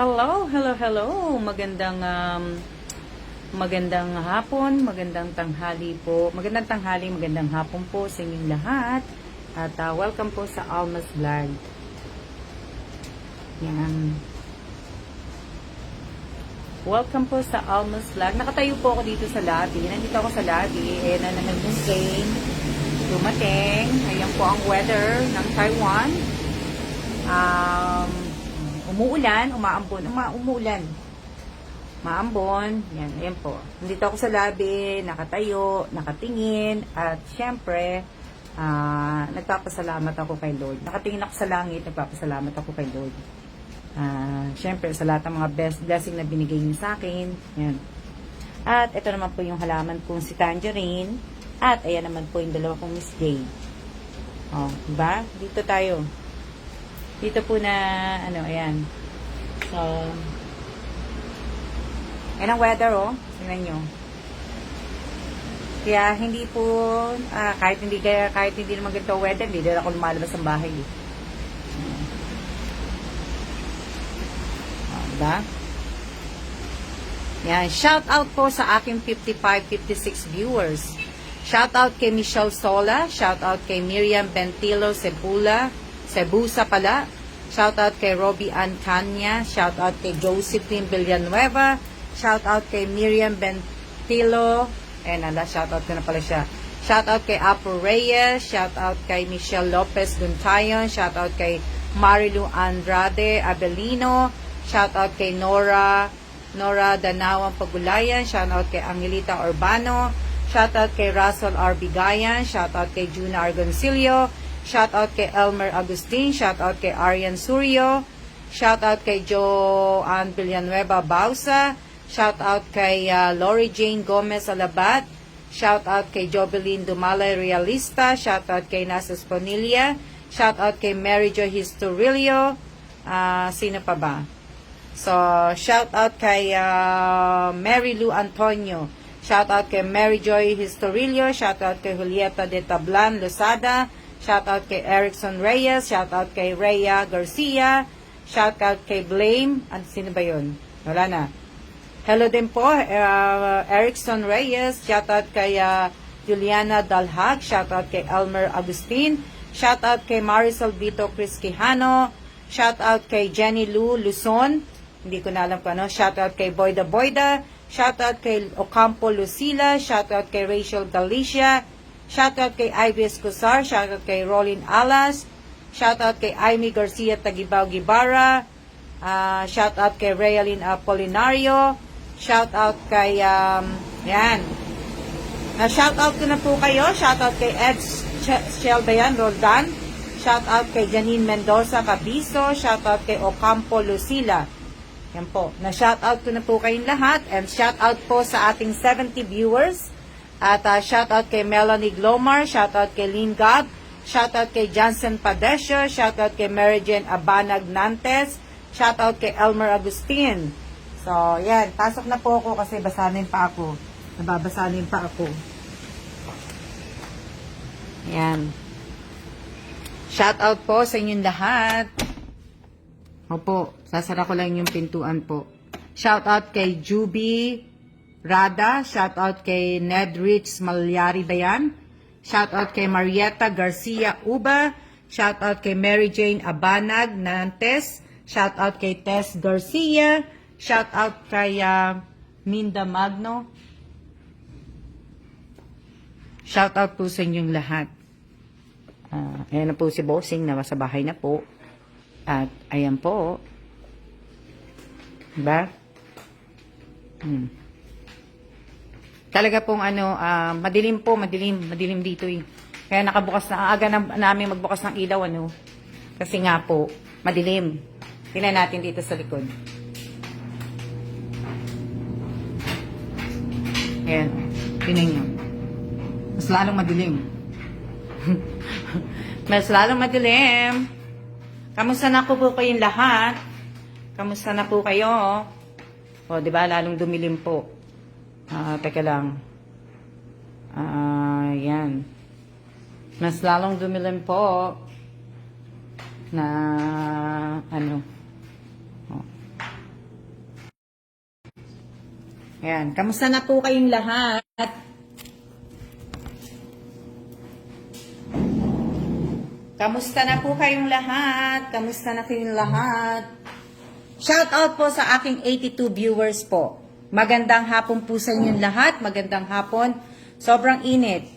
Hello, hello, hello. Magandang hapon, magandang tanghali po. Magandang tanghali, magandang hapon po sa inyong lahat. At welcome po sa Alma's Vlog. Yan. Welcome po sa Alma's Vlog. Nakatayo po ako dito sa lobby. Nandito ako sa lobby. Nanonood ng game. Dumating. Ayan po ang weather ng Taiwan. Umuulan, umaambon, umuulan. Maambon, yan, ayan po. Nandito ako sa lobby, nakatayo, nakatingin, at syempre, nagpapasalamat ako kay Lord. Nakatingin ako sa langit, nagpapasalamat ako kay Lord. Syempre, sa lahat ng mga blessing na binigay niyo sa akin, yan. At ito naman po yung halaman kong si Tangerine, at ayan naman po yung dalawa kong Miss Jade. Oh, diba? Dito tayo. Dito po na, ayan. So, ayan ang weather, oh. Tingnan nyo. Kaya, hindi po, kahit hindi naman ganito weather, hindi din ako lumalabas ng bahay. Diba? Yan. Shout out po sa aking 55-56 viewers. Shout out kay Michelle Sola. Shout out kay Miriam Bentilo Cebusa pala. Shoutout kay Robbie Antanya. Shoutout kay Josephine Villanueva. Shoutout kay Miriam Bentilo. Shoutout ko na pala siya. Shoutout kay Apo Reyes. Shoutout kay Michelle Lopez Guntayon. Shoutout kay Marilu Andrade Abelino. Shoutout kay Nora Danawang Pagulayan. Shoutout kay Angelita Urbano. Shoutout kay Russell R. Bigayan. Shoutout kay Juna Argoncillo. Shoutout kay Elmer Agustin. Shoutout kay Arian Suryo. Shoutout kay Joanne Villanueva Bausa. Shoutout kay Lori Jane Gomez Alabat. Shoutout kay Jobeline Dumalay Realista. Shoutout kay Nasas Bonilla. Shoutout kay Mary Jo Historilio. Sino pa ba? So, shoutout kay Mary Lou Antonio. Shoutout kay Mary Joy Historilio. Shoutout kay Julieta de Tablan Losada. Shoutout kay Erickson Reyes. Shoutout kay Rhea Garcia. Shoutout kay Blame. Sino ba yun? Wala na. Hello din po, Erickson Reyes. Shoutout kay Juliana Dalhag. Shoutout kay Elmer Agustin. Shoutout kay Marisol Vito Chris Quijano. Shoutout kay Jenny Lou Luzon. Hindi ko na alam kung ano. Shoutout kay Boyda Boyda. Shoutout kay Ocampo Lucila. Shoutout kay Rachel Galicia. Shoutout kay Ivy Escosar. Shoutout kay Rolin Alas. Shoutout kay Amy Garcia Tagibaw Gibara. Shoutout kay Realin Apolinario. Shoutout kay, yan. Shoutout ko na po kayo. Shoutout kay Ed Shelbayan Roldan. Shoutout kay Janine Mendoza Cabiso. Shoutout kay Ocampo Lucila. Yan po. Na-shoutout ko na po kayong lahat. And shoutout po sa ating 70 viewers. At shoutout kay Melanie Glomar, shoutout kay Lynn Gab, shoutout kay Johnson Padesio, shoutout kay Mary Jane Abanag Nantes, shoutout kay Elmer Agustin. So, yan. Pasok na po ako kasi basanin pa ako. Nababasanin pa ako. Yan. Shoutout po sa inyong lahat. Opo, sasara ko lang yung pintuan po. Shoutout kay Juby Rada, shoutout kay Ned Rich Malyari Bayan, shoutout kay Marietta Garcia Uba, shoutout kay Mary Jane Abanag Nantes, shoutout kay Tess Garcia, shoutout kay Minda Magno, shoutout po sa inyong lahat. Ayan na po si Bossing, nasa bahay na po. At ayan po. Diba? Talaga pong madilim po, madilim dito eh. Kaya nakabukas na, aga namin magbukas ng ilaw Kasi nga po, madilim. Tingnan natin dito sa likod. Ayan, tingnan nyo. Mas lalong madilim. Mas lalong madilim. Kamusta na po kayong lahat? Kamusta na po kayo? O, diba, lalong dumilim po. Teka lang. Yan. Mas lalong dumilim po na Ayan, kamusta na po kayong lahat? Kamusta na po kayong lahat? Kamusta na kayong lahat? Shout out po sa aking 82 viewers po. Magandang hapon po sa inyong lahat. Magandang hapon. Sobrang init.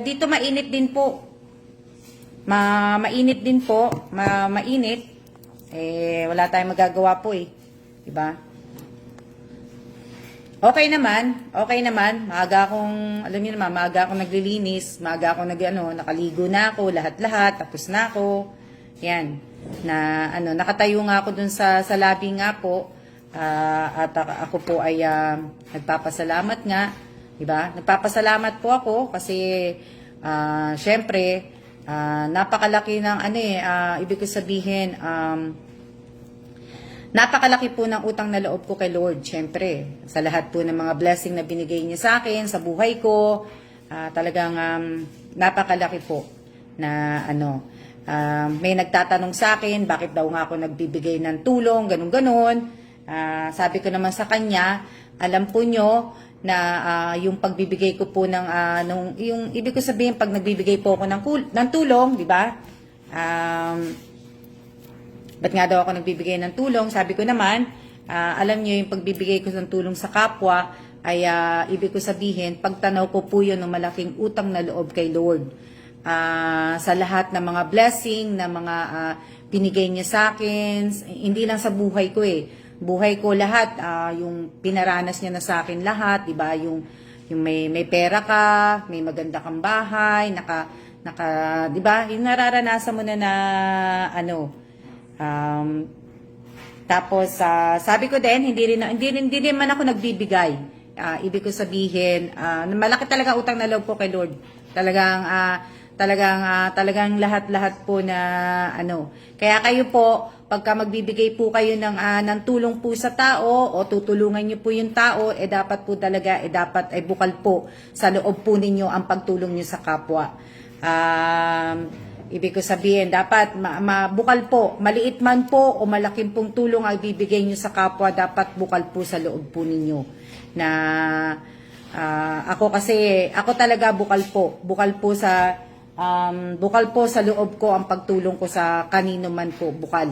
Dito mainit din po. Mainit din po. Mainit. Wala tayong magagawa po eh. Diba? Okay naman. Maaga akong, alam niyo naman, maaga akong naglilinis. Maaga akong nakaligo na ako, lahat-lahat. Tapos na ako. Yan. Nakatayo nga ako dun sa labi nga po. At ako po ay nagpapasalamat nga. Diba? Nagpapasalamat po ako kasi syempre, napakalaki ng ibig ko sabihin, napakalaki po ng utang na loob ko kay Lord, syempre. Sa lahat po ng mga blessing na binigay niya sa akin, sa buhay ko, talagang napakalaki po na may nagtatanong sa akin, bakit daw nga ako nagbibigay ng tulong, ganun-ganon. Sabi ko naman sa kanya, alam po nyo na yung pagbibigay ko po yung ibig ko sabihin, pag nagbibigay po ako ng tulong, di ba? Ba't nga daw ako nagbibigay ng tulong? Sabi ko naman, alam niyo yung pagbibigay ko ng tulong sa kapwa ay ibig ko sabihin, pagtanaw ko po yun ng malaking utang na loob kay Lord. Sa lahat ng mga blessing, na mga binigay niya sa akin, hindi lang sa buhay ko buhay ko lahat, yung pinaranas niya na sa akin lahat, 'di ba? Yung may pera ka, may maganda kang bahay, 'di ba? Yung nararanasan mo na tapos sabi ko din, hindi rin man ako nagbibigay. Ibig ko sabihin, malaki talaga utang na loob ko kay Lord. Talagang lahat-lahat po na Kaya kayo po, pagka magbibigay po kayo ng tulong po sa tao o tutulungan niyo po yung tao, dapat po talaga, dapat ay bukal po sa loob po ninyo ang pagtulong niyo sa kapwa. Ibig ko sabihin, dapat bukal po, maliit man po o malaking pong tulong ay bibigay niyo sa kapwa, dapat bukal po sa loob po ninyo. Na ako talaga bukal po sa loob ko ang pagtulong ko sa kanino man po, bukal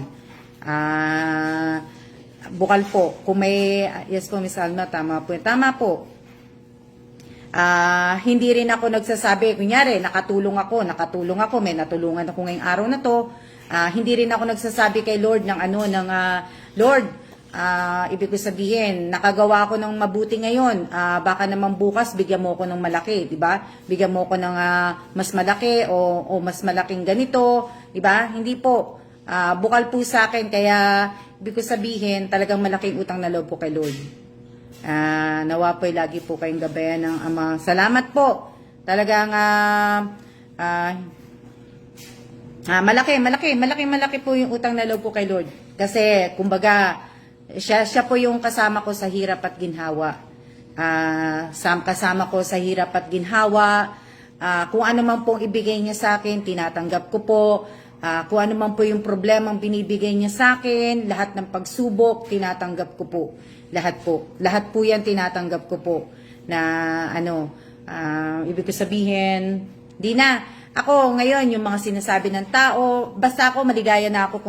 po. Kung may, yes po Miss Alma, tama po. Hindi rin ako nagsasabi, kunyari, nakatulong ako, may natulungan ako ngayong araw na to. Hindi rin ako nagsasabi kay Lord Lord, ibig ko sabihin, nakagawa ko ng mabuti ngayon, baka naman bukas bigyan mo ko ng malaki, di ba? Bigyan mo ko ng mas malaki o mas malaking ganito, di ba? Hindi po. Bukal po sa akin, kaya ibig ko sabihin, talagang malaking utang na loob ko kay Lord. Nawa po'y lagi po kayong gabayan ng Ama. Salamat po. Talagang malaki po yung utang na loob ko kay Lord. Kasi kumbaga siya po yung kasama ko sa hirap at ginhawa. Kasama ko sa hirap at ginhawa. Kung ano man pong ibigay niya sa akin, tinatanggap ko po. Kung ano man po yung problemang binibigay niya sa akin, lahat ng pagsubok, tinatanggap ko po. Lahat po yan tinatanggap ko po. Na ibig ko sabihin, di na. Ako ngayon, yung mga sinasabi ng tao, basta maligaya na ako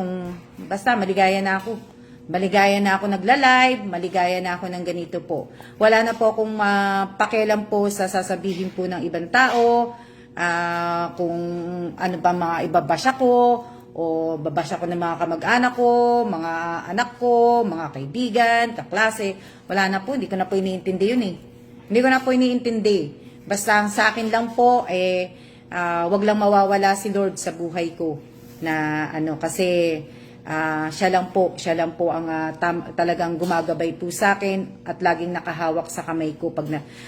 nagla-live, maligaya na ako ng ganito po. Wala na po akong pakialam po sa sasabihin po ng ibang tao, kung ano ba mga ibabasya ko, o babasya ko ng mga kamag-anak ko, mga anak ko, mga kaibigan, kaklase. Wala na po, hindi ko na po iniintindi yun Hindi ko na po iniintindi. Basta sa akin lang po, wag lang mawawala si Lord sa buhay ko. Na kasi siya lang po ang talagang gumagabay po sa akin at laging nakahawak sa kamay ko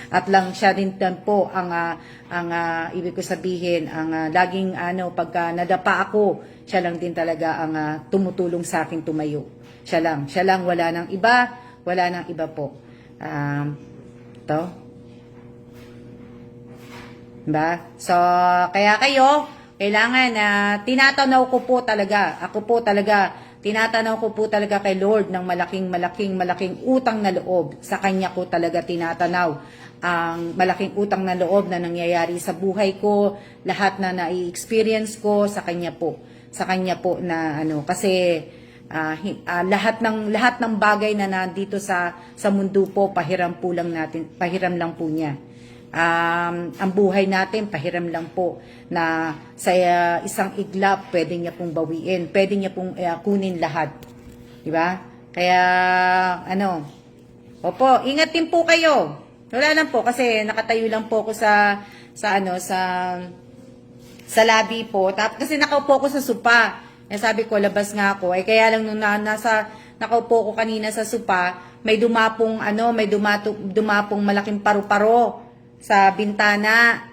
at lang siya din po ang ibig ko sabihin ang laging pagka nadapa ako, siya lang din talaga ang tumutulong sa akin tumayo. Siya lang, wala nang iba po. To. Diba? So, kaya kayo, kailangan na tinatanaw ko po talaga, ako po talaga, tinatanaw ko po talaga kay Lord ng malaking utang na loob. Sa Kanya ko talaga tinatanaw ang malaking utang na loob na nangyayari sa buhay ko, lahat na nai-experience ko sa Kanya po. Sa Kanya po na kasi lahat ng bagay na nandito sa mundo po, pahiram lang po niya. Ang buhay natin, pahiram lang po na sa isang iglap, pwede niya pong bawiin, pwede niya pong kunin lahat. Diba? Kaya, opo, ingat din po kayo. Wala lang po, kasi nakatayo lang po ako sa labi po. Kasi nakaupo ko sa sopa. Sabi ko, labas nga ako. Kaya lang nung nakaupo ko kanina sa sopa, may dumapong malaking paru-paro sa bintana.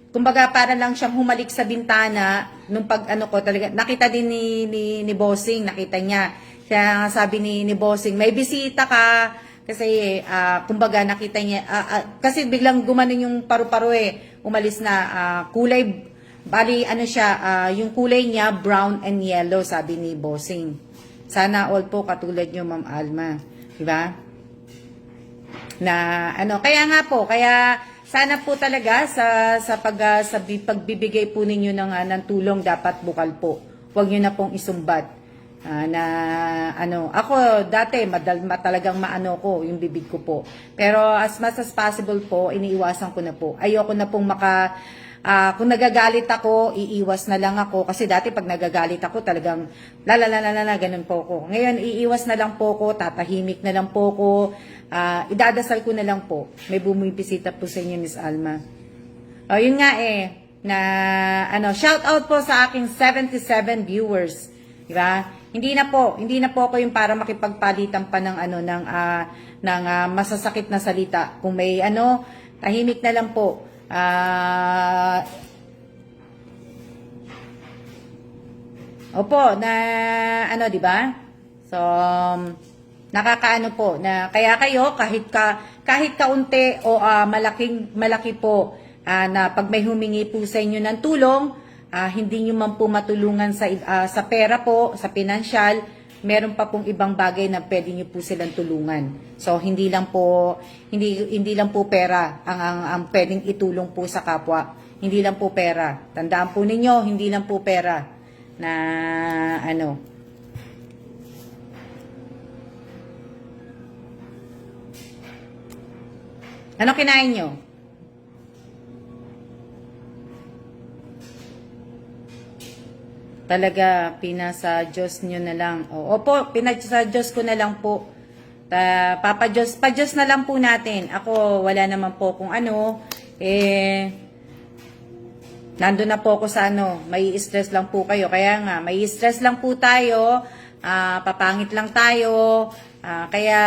Kumbaga para lang siyang humalik sa bintana nung ko talaga nakita din ni Bossing, nakita niya. Kaya sabi ni Bossing, may bisita ka kasi kumbaga nakita niya kasi biglang gumanon yung paru-paro umalis na kulay bali yung kulay niya brown and yellow, sabi ni Bossing. Sana all po katulad niyo, Ma'am Alma, di ba? Na kaya nga po, kaya sana po talaga sa pagbibigay po ninyo ng tulong, dapat bukal po. Huwag niyo na pong isumbat. Ako dati talagang ko yung bibig ko po. Pero as much as possible po, iniiwasan ko na po. Ayoko na pong kung nagagalit ako, iiwas na lang ako. Kasi dati pag nagagalit ako, talagang ganun po ako. Ngayon, iiwas na lang po ako, tatahimik na lang po ako. Idadasal ko na lang po. May bumipisita po sa inyo, Miss Alma. Yun nga shout out po sa aking 77 viewers. Diba? Hindi na po ako yung para makipagpalitan pa ng masasakit na salita. Kung may tahimik na lang po. Opo, di ba? So, nakakaano po na kaya kayo kahit kaunti o malaki po na pag may humingi po sa inyo ng tulong, hindi niyo man po matulungan sa pera po, sa pinansyal, meron pa pong ibang bagay na pwede niyo po silang tulungan. So hindi lang po pera ang pwedeng itulong po sa kapwa. Hindi lang po pera. Tandaan po ninyo, hindi lang po pera na Ano kinain nyo? Talaga, pinasa Diyos nyo na lang. Opo, pinasa Diyos ko na lang po. Pa-Diyos na lang po natin. Ako, wala naman po kung nandun na po ako sa may stress lang po kayo. Kaya nga, may stress lang po tayo. Papangit lang tayo. Kaya,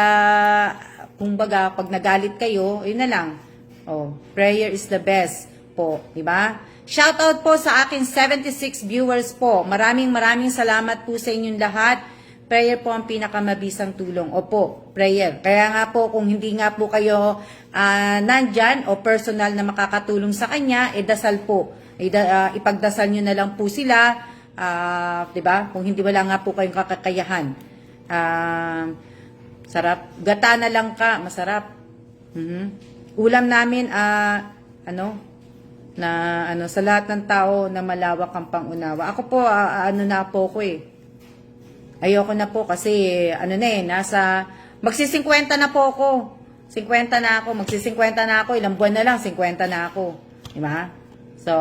kumbaga, pag nagalit kayo, yun na lang. Prayer is the best po, di ba? Shoutout po sa akin 76 viewers po. Maraming salamat po sa inyong lahat. Prayer po ang pinakamabisang tulong. Opo, prayer. Kaya nga po, kung hindi nga po kayo nandyan o personal na makakatulong sa kanya, dasal po. Ipagdasal nyo na lang po sila. Diba? Kung hindi, wala nga po kayong kakakayahan. Sarap. Gata na lang ka. Masarap. Ulam namin, sa lahat ng tao na malawak ang pangunawa. Ako po, na po ko Ayoko na po kasi, magsi-50 na po ako. 50 na ako, magsi-50 na ako. Ilang buwan na lang, 50 na ako. Diba? So,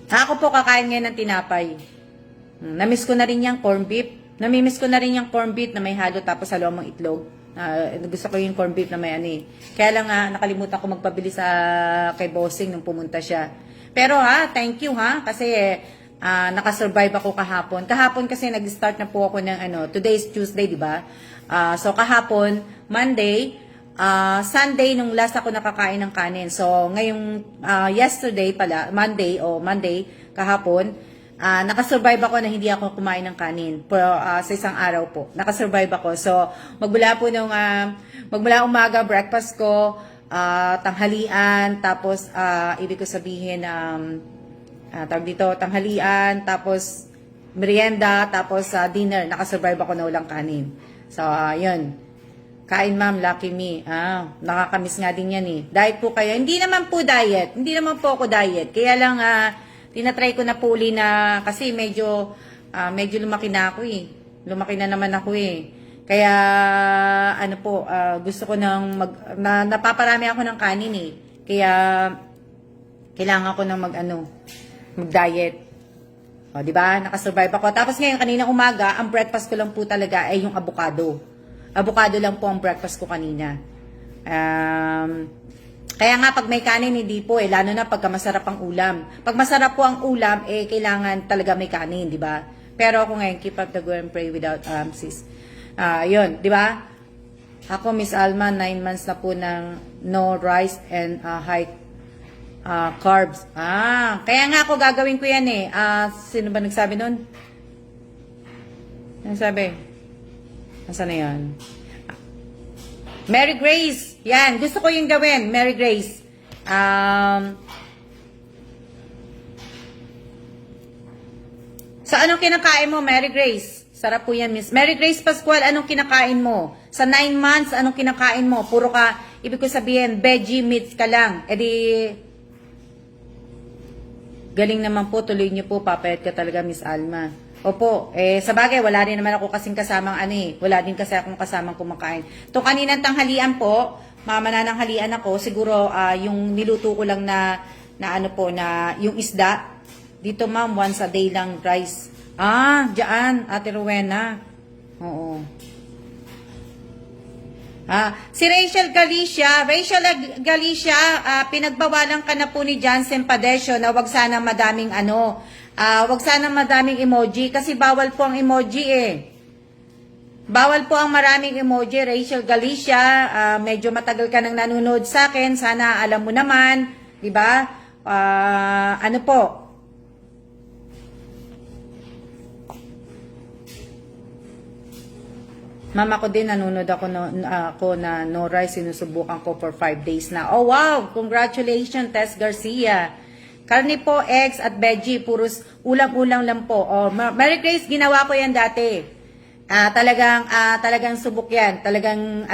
ako po kakain ngayon ng tinapay. Namiss ko na rin yung corned beef. Namimiss ko na rin yung corned beef na may halo tapos halong itlog. Gusto ko yung corned beef na may Kaya lang nakalimutan ko magpabili kay Bossing nung pumunta siya. Pero thank you kasi nakasurvive ako kahapon. Kahapon kasi nag-start na po ako ng today is Tuesday, di ba? So kahapon, Monday, Sunday nung last ako nakakain ng kanin. So ngayong yesterday pala, Monday kahapon, nakasurvive ako na hindi ako kumain ng kanin sa isang araw po. Nakasurvive ako. So magmula umaga breakfast ko, tanghalian, tapos ibig ko sabihin tawag dito, tanghalian, tapos merienda, tapos dinner. Nakasurvive ako na walang kanin. So, yun. Kain ma'am, lucky me. Nakakamiss nga din yan eh. Diet po kayo. Hindi naman po diet. Hindi naman po ako diet. Kaya lang, tinatry ko na po uli na, kasi medyo lumaki na ako eh. Lumaki na naman ako eh. Kaya, ano po, gusto ko napaparami ako ng kanin eh. Kaya, kailangan ko ng mag-diet. O, di ba? Nakasurvive ako. Tapos ngayon, kanina umaga, ang breakfast ko lang po talaga ay yung avocado. Avocado lang po ang breakfast ko kanina. Kaya nga, pag may kanin, hindi po eh. Lalo na pagka masarap ang ulam. Pag masarap po ang ulam, eh, kailangan talaga may kanin, di ba? Pero ako ngayon, keep up the go and pray without sis. Yun, di ba? Ako, Miss Alma, 9 months na po ng no rice and high carbs. Kaya nga ako gagawin ko yan eh. Sino ba nagsabi nun? Ano sabi? Nasaan na yan? Mary Grace. Yan. Gusto ko yung gawin. Mary Grace. So, anong kinakain mo, Mary Grace? Sarap po yan, Miss. Mary Grace Pascual, anong kinakain mo? Sa 9 months, anong kinakain mo? Puro ka, ibig ko sabihin, veggie meats ka lang. E di, galing naman po, tuloy niyo po, papayat ka talaga, Miss Alma. Opo, sa bagay, wala rin naman ako kasing kasamang wala din kasi akong kasamang kumakain. Itong kaninang tanghalian po, mamanananghalian ako, siguro yung niluto ko lang na yung isda. Dito ma'am, once a day lang rice. Diyan, Ate Rowena. Oo. Si Rachel Galicia, pinagbawalan ka na po ni Jansen Padesio na wag sana madaming wag sana madaming emoji kasi bawal po ang emoji eh. Bawal po ang maraming emoji, Rachel Galicia. Medyo matagal ka nang nanonood sa akin. Sana alam mo naman, 'di ba? Ano po? Mama ko din nanonood ako na no rice, sinusubukan ko for 5 days na. Oh wow, congratulations Tess Garcia. Karne po, eggs at veggie, puros ulam-ulam lang po. Oh, Mary Grace, ginawa ko yan dati. Talagang subok yan. Talagang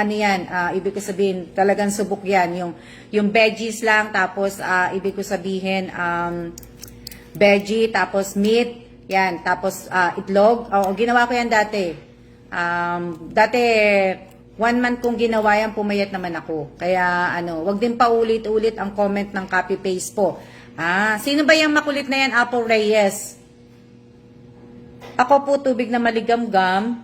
ibig ko sabihin, talagang subok yan. Yung veggies lang, tapos ibig ko sabihin, veggie, tapos meat, yan, tapos itlog. Oh, ginawa ko yan dati. Dati, 1 month kong ginawa yan, pumayat naman ako. Kaya, wag din pa ulit-ulit ang comment ng copy-paste po. Sino ba yung makulit na yan, Apple Reyes? Ako po, tubig na maligamgam.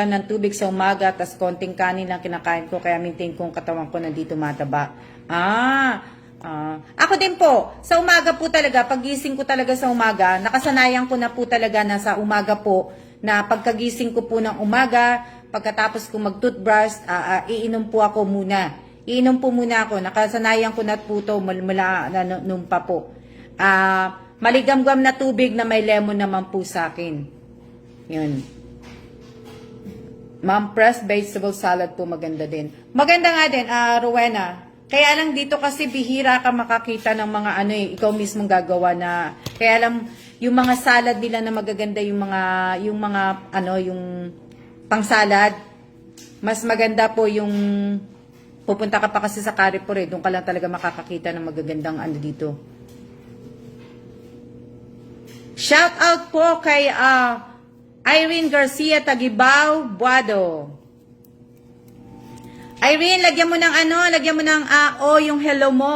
Ng tubig sa umaga, tas konting kanin lang kinakain ko, kaya maintain kong katawan ko nandito mataba. Ako din po, sa umaga po talaga, pagising ko talaga sa umaga, nakasanayan ko na po talaga na sa umaga po, na pagkagising ko po ng umaga, pagkatapos ko mag-toothbrush, iinom po ako muna. Iinom po muna ako. Nakasanayan ko na po ito mula nung pa po. Maligamgam na tubig na may lemon naman po sa akin. Yun. Ma'am, pressed vegetable salad po maganda din. Maganda nga din, Rowena. Kaya lang dito kasi bihira ka makakita ng mga ikaw mismong gagawa na. Kaya lang yung mga salad nila na magaganda, yung pang salad, mas maganda po yung pupunta ka pa kasi sa Carrefour doon ka lang talaga makakakita ng magagandang dito. Shout out po kay Irene Garcia Tagibao Buado. Irene, lagyan mo ng yung hello mo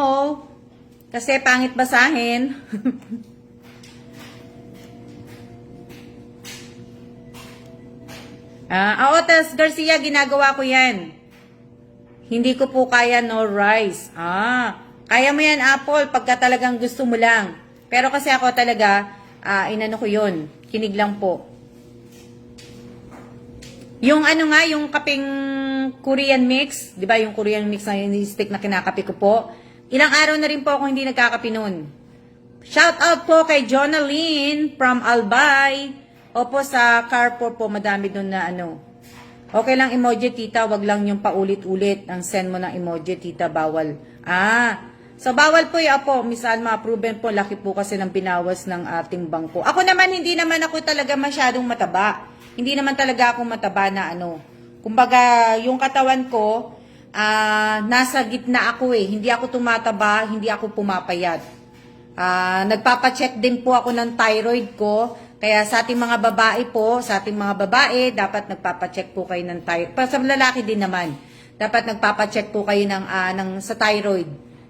kasi pangit basahin. Tess Garcia, ginagawa ko yan. Hindi ko po kaya no rice. Kaya mo yan, Apple, pagka talagang gusto mo lang. Pero kasi ako talaga, ko yun. Kinig lang po. Yung yung kaping Korean mix, di ba yung Korean mix na yung stick na kinakapi ko po, ilang araw na rin po ako hindi nagkakapi nun. Shout out po kay Jonalyn from Albay. Opo, sa Carrefour po, madami dun na Okay lang emoji, tita. Wag lang yung paulit-ulit. Ang send mo ng emoji, tita. Bawal. So, bawal po yung po, Miss Alma, proven po, laki po kasi ng binawas ng ating bangko. Ako naman, hindi naman ako talaga masyadong mataba. Hindi naman talaga ako mataba na ano. Kumbaga, yung katawan ko, nasa gitna ako eh. Hindi ako tumataba, hindi ako pumapayat. Nagpapacheck din po ako ng thyroid ko. Kaya sa ating mga babae po, dapat nagpapacheck po kayo ng thyroid. Para sa lalaki din naman, dapat nagpapacheck po kayo sa thyroid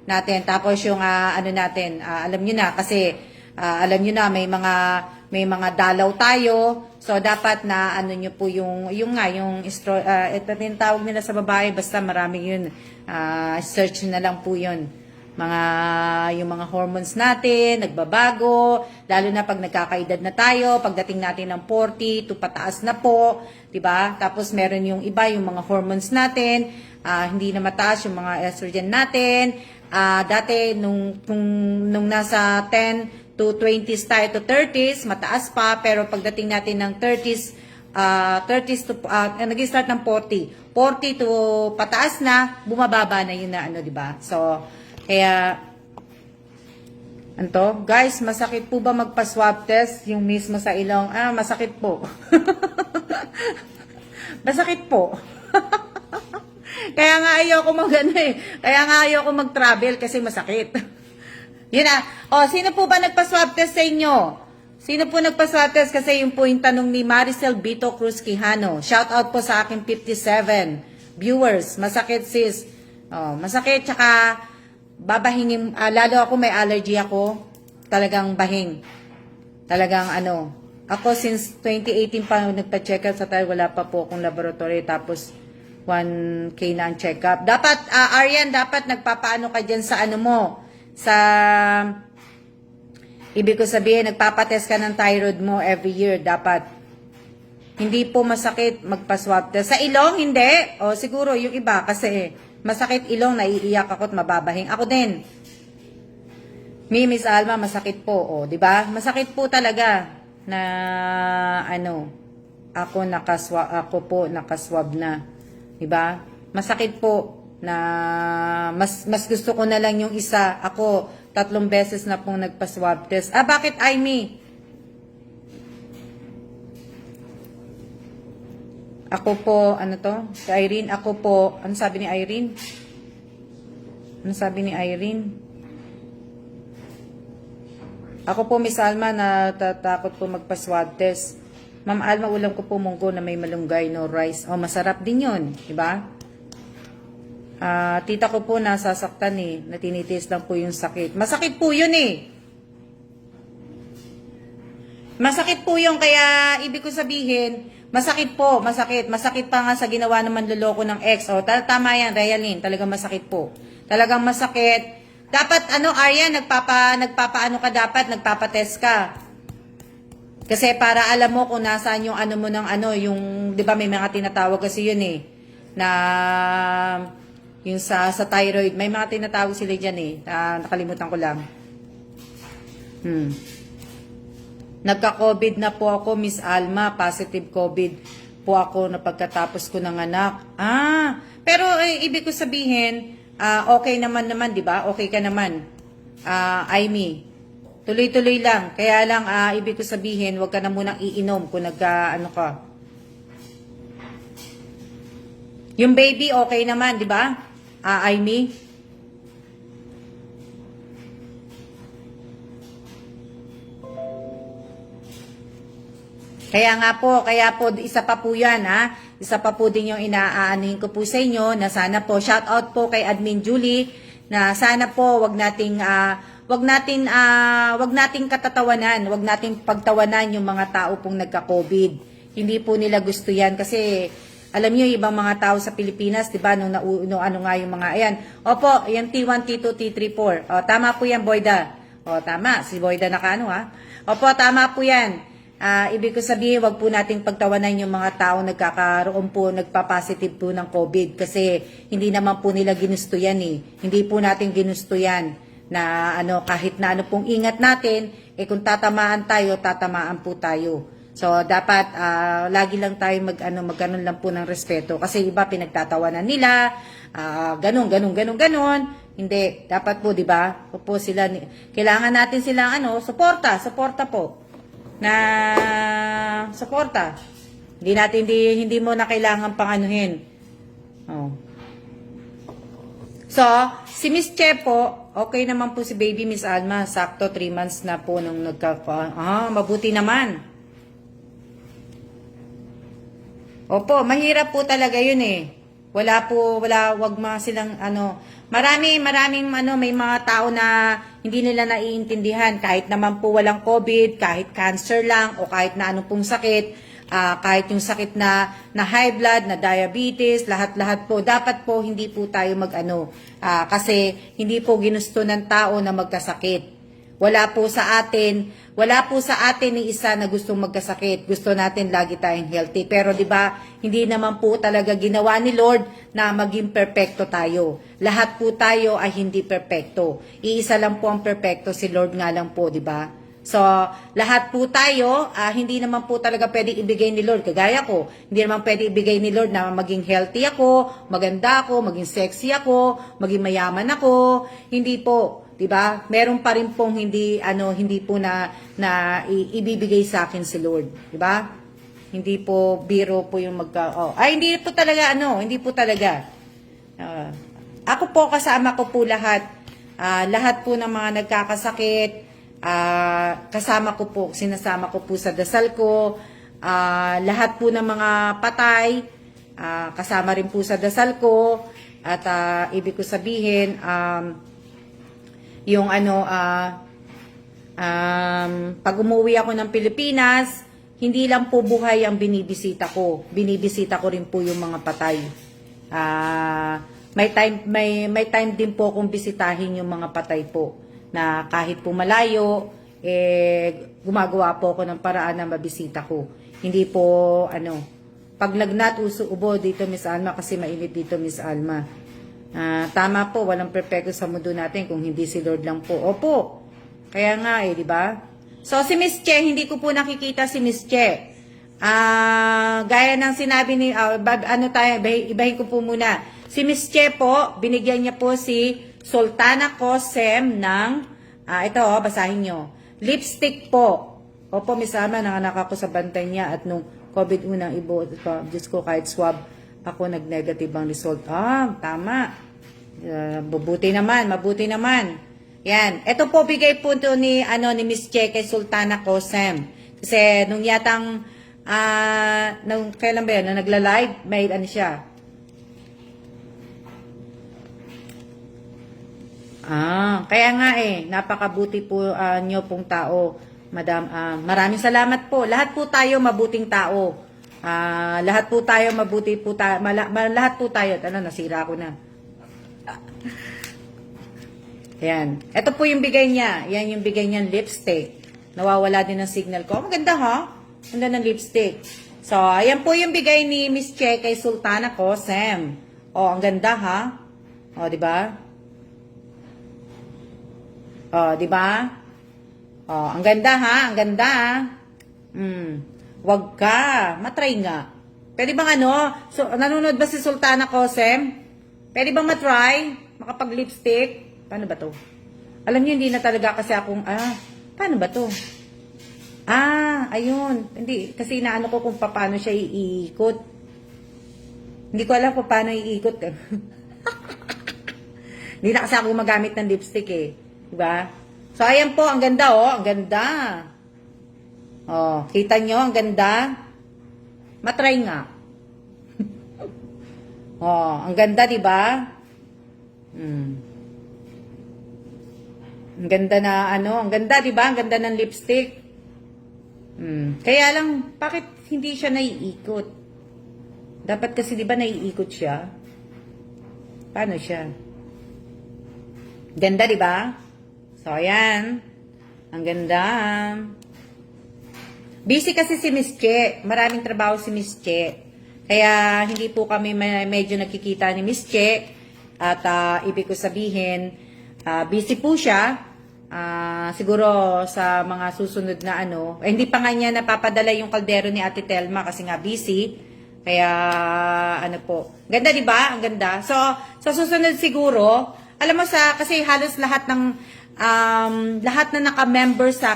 natin. Tapos yung ano natin, alam niyo na kasi alam niyo na may mga dalaw tayo. So dapat na ano niyo po yung ito din tawag nila sa babae, basta marami yun. Search na lang po yun. Yung mga hormones natin nagbabago, lalo na pag nagkakaedad na tayo, pagdating natin ng 40 to pataas na po, 'di ba? Tapos meron yung iba, yung mga hormones natin, hindi na mataas yung mga estrogen natin. Dati nung nasa 10 to 20s tayo to 30s, mataas pa, pero pagdating natin ng 30s to nag-start ng 40 to pataas na, bumababa na yun na ano, 'di ba? So kaya, guys, masakit po ba magpa-swab test? Yung mismo sa ilong, masakit po. Masakit po. Kaya nga ayoko Kaya nga ayoko mag-travel kasi masakit. Yun na. Sino po ba nagpa-swab test sa inyo? Sino po nagpa-swab test? Kasi yun po yung tanong ni Maricel Bito Cruz Quijano. Shout out po sa aking 57 viewers. Masakit sis. Masakit, tsaka babahingin, lalo ako may allergy ako, talagang bahing. Talagang ako since 2018 pa nagpa-check up sa tayo, wala pa po akong laboratory, tapos 1K na ang check up. Dapat, Aryan, dapat nagpapaano ka dyan sa ibig ko sabihin, nagpapatest ka ng thyroid mo every year, dapat. Hindi po masakit magpa-swab test. Sa ilong, hindi. Siguro yung iba, kasi masakit ilong, naiiyak ako at mababahing. Ako din. Miss Alma, masakit po. Di ba? Masakit po talaga na ako po nakaswab na. Di ba? Masakit po na mas gusto ko na lang yung isa. Ako 3 beses na pong nagpa-swab test. Bakit Aimee? Ako po, si Irene, ako po, ano sabi ni Irene? Ako po, Miss Alma, natatakot po magpa-swab test. Ma'am Alma, ulam ko po munggo na may malunggay, no rice. Masarap din yun, diba? Tita ko po nasasaktan na tinitiis lang po yung sakit. Masakit po yun Masakit po yun, kaya ibig ko sabihin, masakit po, masakit. Masakit pa nga sa ginawa ng manloloko ng ex. Tama yan, Realin. Talagang masakit po. Talagang masakit. Dapat, Aryan, nagpapaano ka dapat, nagpapatest ka. Kasi para alam mo kung nasaan yung mo ng yung, di ba may mga tinatawag kasi yun na, yung sa thyroid, may mga tinatawag sila dyan nakalimutan ko lang. Nagka-COVID na po ako, Miss Alma. Positive COVID po ako na pagkatapos ko ng anak. Pero ibig ko sabihin, okay naman, di ba? Okay ka naman. Aimee. Tuloy-tuloy lang. Kaya lang, ibig ko sabihin, huwag ka na munang iinom kung ka. Yung baby, okay naman, di ba? Aimee. Kaya po, isa pa po yan, Isa pa po din yung inaaanuhin ko po sa inyo, na sana po, shout out po kay Admin Julie, na sana po, wag nating katatawanan, wag nating pagtawanan yung mga tao pong nagka-COVID. Hindi po nila gusto yan, kasi, alam niyo ibang mga tao sa Pilipinas, di ba, yung mga, ayan. Opo, yan T1, T2, T3, 4. Tama po yan, Boyda. Tama, si Boyda Opo, tama po yan. Ibig ko sabihin, wag po nating pagtawanan yung mga tao nagpapositive po ng COVID kasi hindi naman po nila ginusto yan Hindi po natin ginusto yan na kahit na pong ingat natin, kung tatamaan tayo, tatamaan po tayo. So, dapat lagi lang tayo magkaroon lang po ng respeto kasi iba pinagtatawanan nila, ganon. Hindi. Dapat po, di ba? Po sila, kailangan natin silang suporta po. Suporta. Hindi mo na kailangan pang-anuhin. Oh. So, si Miss Che po, okay naman po si baby Miss Alma. Sakto 3 months na po nung mabuti naman. Opo, mahirap po talaga yun eh. Wag mga silang maraming may mga tao na hindi nila naiintindihan kahit naman po walang COVID, kahit cancer lang o kahit na anong pong sakit. Kahit yung sakit na high blood, na diabetes, lahat-lahat po, dapat po hindi po tayo kasi hindi po ginusto ng tao na magkasakit. Wala po sa atin ni isa na gustong magkasakit. Gusto natin lagi tayong healthy. Pero 'di ba, hindi naman po talaga ginawa ni Lord na maging perpekto tayo. Lahat po tayo ay hindi perpekto. Iisa lang po ang perpekto, si Lord nga lang po, 'di ba? So, lahat po tayo, hindi naman po talaga pwede ibigay ni Lord. Kagaya ko, hindi naman pwede ibigay ni Lord na maging healthy ako, maganda ako, maging sexy ako, maging mayaman ako. Hindi po, 'di ba? Meron pa rin pong hindi po na ibibigay sa akin si Lord, 'di ba? Hindi po biro po yung hindi po talaga hindi po talaga. Ako po, kasama ko po lahat. Lahat po ng mga nagkakasakit, sinasama ko po sa dasal ko. Lahat po ng mga patay, kasama rin po sa dasal ko. At ibig ko sabihin, pag umuwi ako ng Pilipinas, hindi lang po buhay ang binibisita ko. Binibisita ko rin po yung mga patay. May time din po akong bisitahin yung mga patay po, na kahit po malayo, gumagawa po ako ng paraan na mabisita ko. Hindi po, pag lagnat, ubo dito, Miss Alma, kasi mainit dito, Miss Alma. Tama po, walang perfecto sa mundo natin kung hindi si Lord lang po. Opo, kaya nga di ba? So, si Miss Che, hindi ko po nakikita si Miss Che. Gaya ng sinabi ni, ibahin ko po muna. Si Miss Che po, binigyan niya po si Sultana Kosem ng, ito basahin nyo, lipstick po. Opo, Miss Alma, nanganak ako sa bantay niya at nung COVID unang Diyos ko, kahit swab ako, nag-negative ang result. Tama. Mabuti naman. Yan. Ito po, bigay po ito ni Miss Che kay Sultana Kosem. Kasi nung yatang, kailan ba yan, nagla-live, may siya. Kaya nga napakabuti po nyo pong tao, Madam. Maraming salamat po. Lahat po tayo mabuting tao. Lahat po tayo mabuti po tayo. Lahat po tayo. Nasira ko na. Ayan. Ito po yung bigay niya. Yan yung bigay niya, lipstick. Nawawala din ang signal ko. Maganda ha? Ganda ng lipstick. So, ayan po yung bigay ni Miss Che kay Sultana Kosem. Ang ganda ha? Di ba? Di ba? Ang ganda ha? Ang ganda. Wag ka. Matry nga. Pwede bang So, nanonood ba si Sultana Kosem? Pwede bang matry? Makapag-lipstick? Paano ba to? Alam niyo, hindi na talaga kasi akong, paano ba to? Ayun. Hindi, kasi inaano ko kung paano siya iikot. Hindi ko alam kung paano iikot. Hindi na kasi ako gumagamit ng lipstick Diba? So, ayan po, ang ganda ang ganda. Kita nyo, ang ganda. Matry nga. Ang ganda, diba? Ang ganda na, ang ganda, diba? Ang ganda ng lipstick. Kaya lang, bakit hindi siya naiikot? Dapat kasi, diba, naiikot siya? Paano siya? Ganda, diba? So, ayan. Ang ganda. Busy kasi si Miss Che. Maraming trabaho si Miss Che. Kaya, hindi po kami medyo nakikita ni Miss Che. At, ibig ko sabihin, busy po siya. Siguro, sa mga susunod na hindi pa nga niya napapadala yung kaldero ni Ate Telma kasi nga busy. Kaya, po. Ganda, di ba? Ang ganda. So, sa susunod siguro, alam mo kasi halos lahat ng, lahat na naka-member sa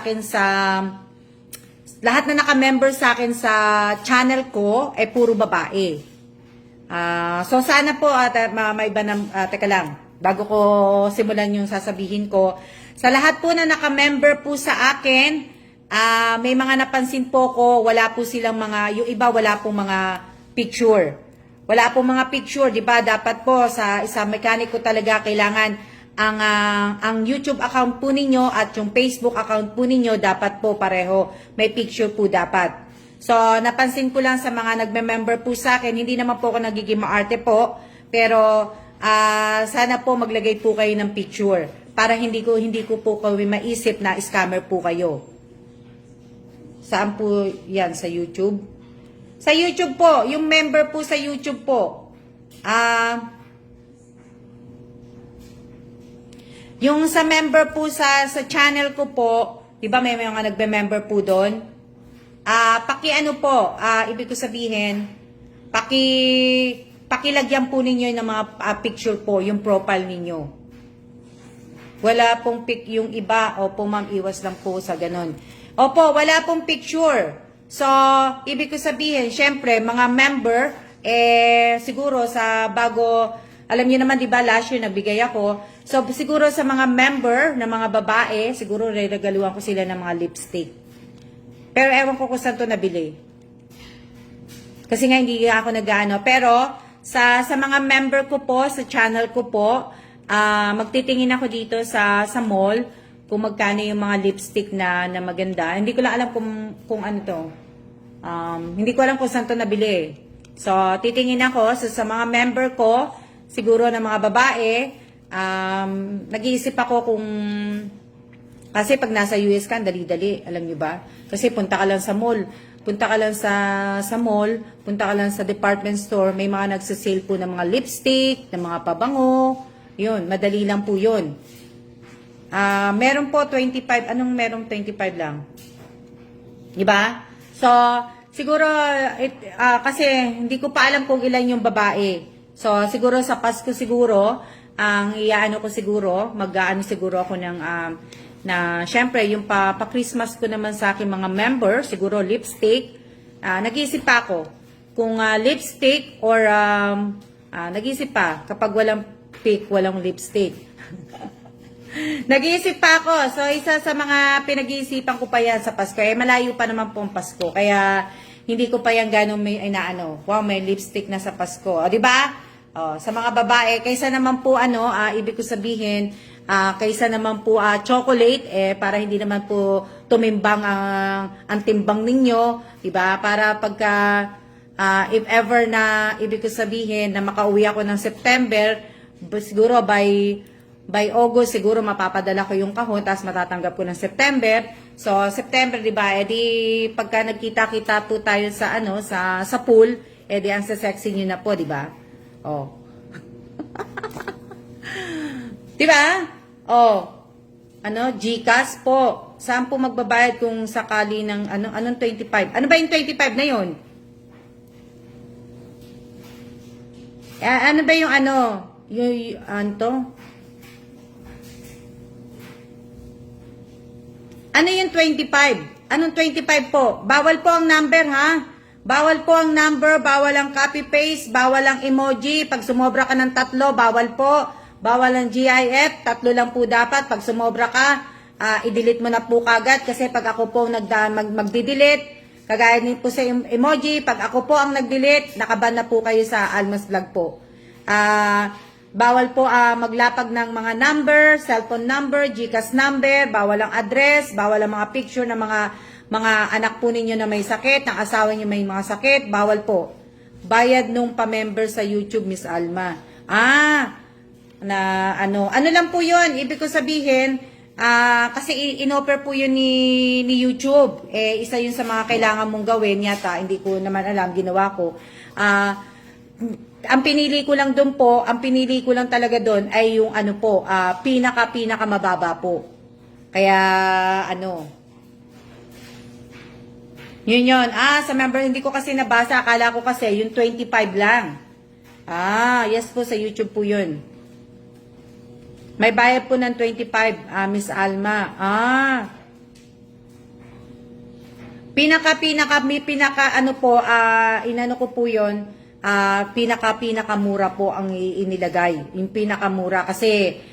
akin sa channel ko, ay puro babae. So sana po, may iba na, teka lang, bago ko simulan yung sasabihin ko, sa lahat po na naka-member po sa akin, may mga napansin po ko, wala po silang yung iba wala pong mga picture. Wala pong mga picture, di ba? Dapat po sa isang mekaniko talaga kailangan ang YouTube account po ninyo at yung Facebook account po ninyo dapat po pareho. May picture po dapat. So, napansin ko lang sa mga nagme-member po sa akin, hindi naman po ako nagiging maarte po, pero sana po maglagay po kayo ng picture para hindi ko po kayo maisip na scammer po kayo. Saan po yan? Sa YouTube? Sa YouTube po, yung member po sa YouTube po. Yung sa member po sa channel ko po, 'di ba may mga nagbe-member po doon? Paki-ano po, ibig ko sabihin, pakilagyan po ninyo ng mga picture po, yung profile ninyo. Wala pong yung iba, opo ma'am, iwas lang po sa ganun. Opo, wala pong picture. So, ibig ko sabihin, syempre, mga member, siguro sa bago, alam niyo naman, di ba, last year nagbigay ako. So, siguro sa mga member na mga babae, siguro regaluhan ko sila ng mga lipstick. Pero ewan ko kung saan to nabili. Kasi nga hindi ako nag-ano. Pero, sa mga member ko po, sa channel ko po, magtitingin ako dito sa mall, kung magkano yung mga lipstick na maganda. Hindi ko lang alam kung ano to. Hindi ko alam kung saan to nabili. So, titingin ako sa mga member ko, siguro na mga babae, nag-iisip ako kung, kasi pag nasa US ka, dali-dali, alam niyo ba? Kasi punta ka lang sa mall, punta ka lang sa department store, may mga nagsasale po ng mga lipstick, ng mga pabango, yun, madali lang po yun. Meron po 25, anong merong 25 lang? Diba? So, siguro, kasi hindi ko pa alam kung ilan yung babae. So, siguro sa Pasko siguro, ang iaano ko siguro, mag-aano siguro ako ng, na syempre, yung pa-Christmas ko naman sa aking mga member, siguro lipstick. Nag-iisip pa ako kung lipstick or, nag-iisip pa, kapag walang pick, walang lipstick. Nag-iisip pa ako. So, isa sa mga pinag-iisipan ko pa yan sa Pasko. Malayo pa naman po ang Pasko. Kaya, hindi ko pa yan ganun may inaano. Wow, may lipstick na sa Pasko. O, diba? O, sa mga babae, kaysa naman po ibig ko sabihin, kaysa naman po chocolate, para hindi naman po tumimbang ang timbang ninyo. Diba? Para pagka, if ever na, ibig ko sabihin, na makauwi ako ng September, siguro by August, siguro mapapadala ko yung kahon, tapos matatanggap ko ng September. So, September, di ba, pagka nagkita-kita po tayo sa, sa pool, ang sexy nyo na po, di ba? Oh. Di ba? Oh. GCash po. Saan po magbabayad kung sakali ng, anong 25? Ano ba yung 25 na yun? Ano ba yung Ano yung 25? Anong 25 po? Bawal po ang number, ha? Bawal po ang number, bawal ang copy-paste, bawal ang emoji. Pag sumobra ka ng 3, bawal po. Bawal ang GIF, 3 lang po dapat. Pag sumobra ka, i-delete mo na po kagad. Kasi pag ako po magdi-delete, kagaya din po sa emoji, pag ako po ang nag-delete, nakaban na po kayo sa Almas Vlog po. Bawal po maglapag ng mga number, cellphone number, GCash number, bawal ang address, bawal ang mga picture ng mga anak po ninyo na may sakit, ng asawa niyo may mga sakit, bawal po. Bayad nung pa-member sa YouTube, Miss Alma. Ano lang po 'yun, ibig ko sabihin, kasi in-offer po 'yun ni YouTube. Isa 'yun sa mga kailangan mong gawin yata, hindi ko naman alam, ginawa ko. Ang pinili ko lang doon po, ang pinili ko lang talaga doon ay yung pinaka mababa po. Kaya yun. Sa member, hindi ko kasi nabasa, akala ko kasi yung 25 lang. Yes po, sa YouTube po yun. May bayad po ng 25, Miss Alma. Ano po, inano ko po yun, pinakamura po ang inilagay. Yung pinakamura kasi,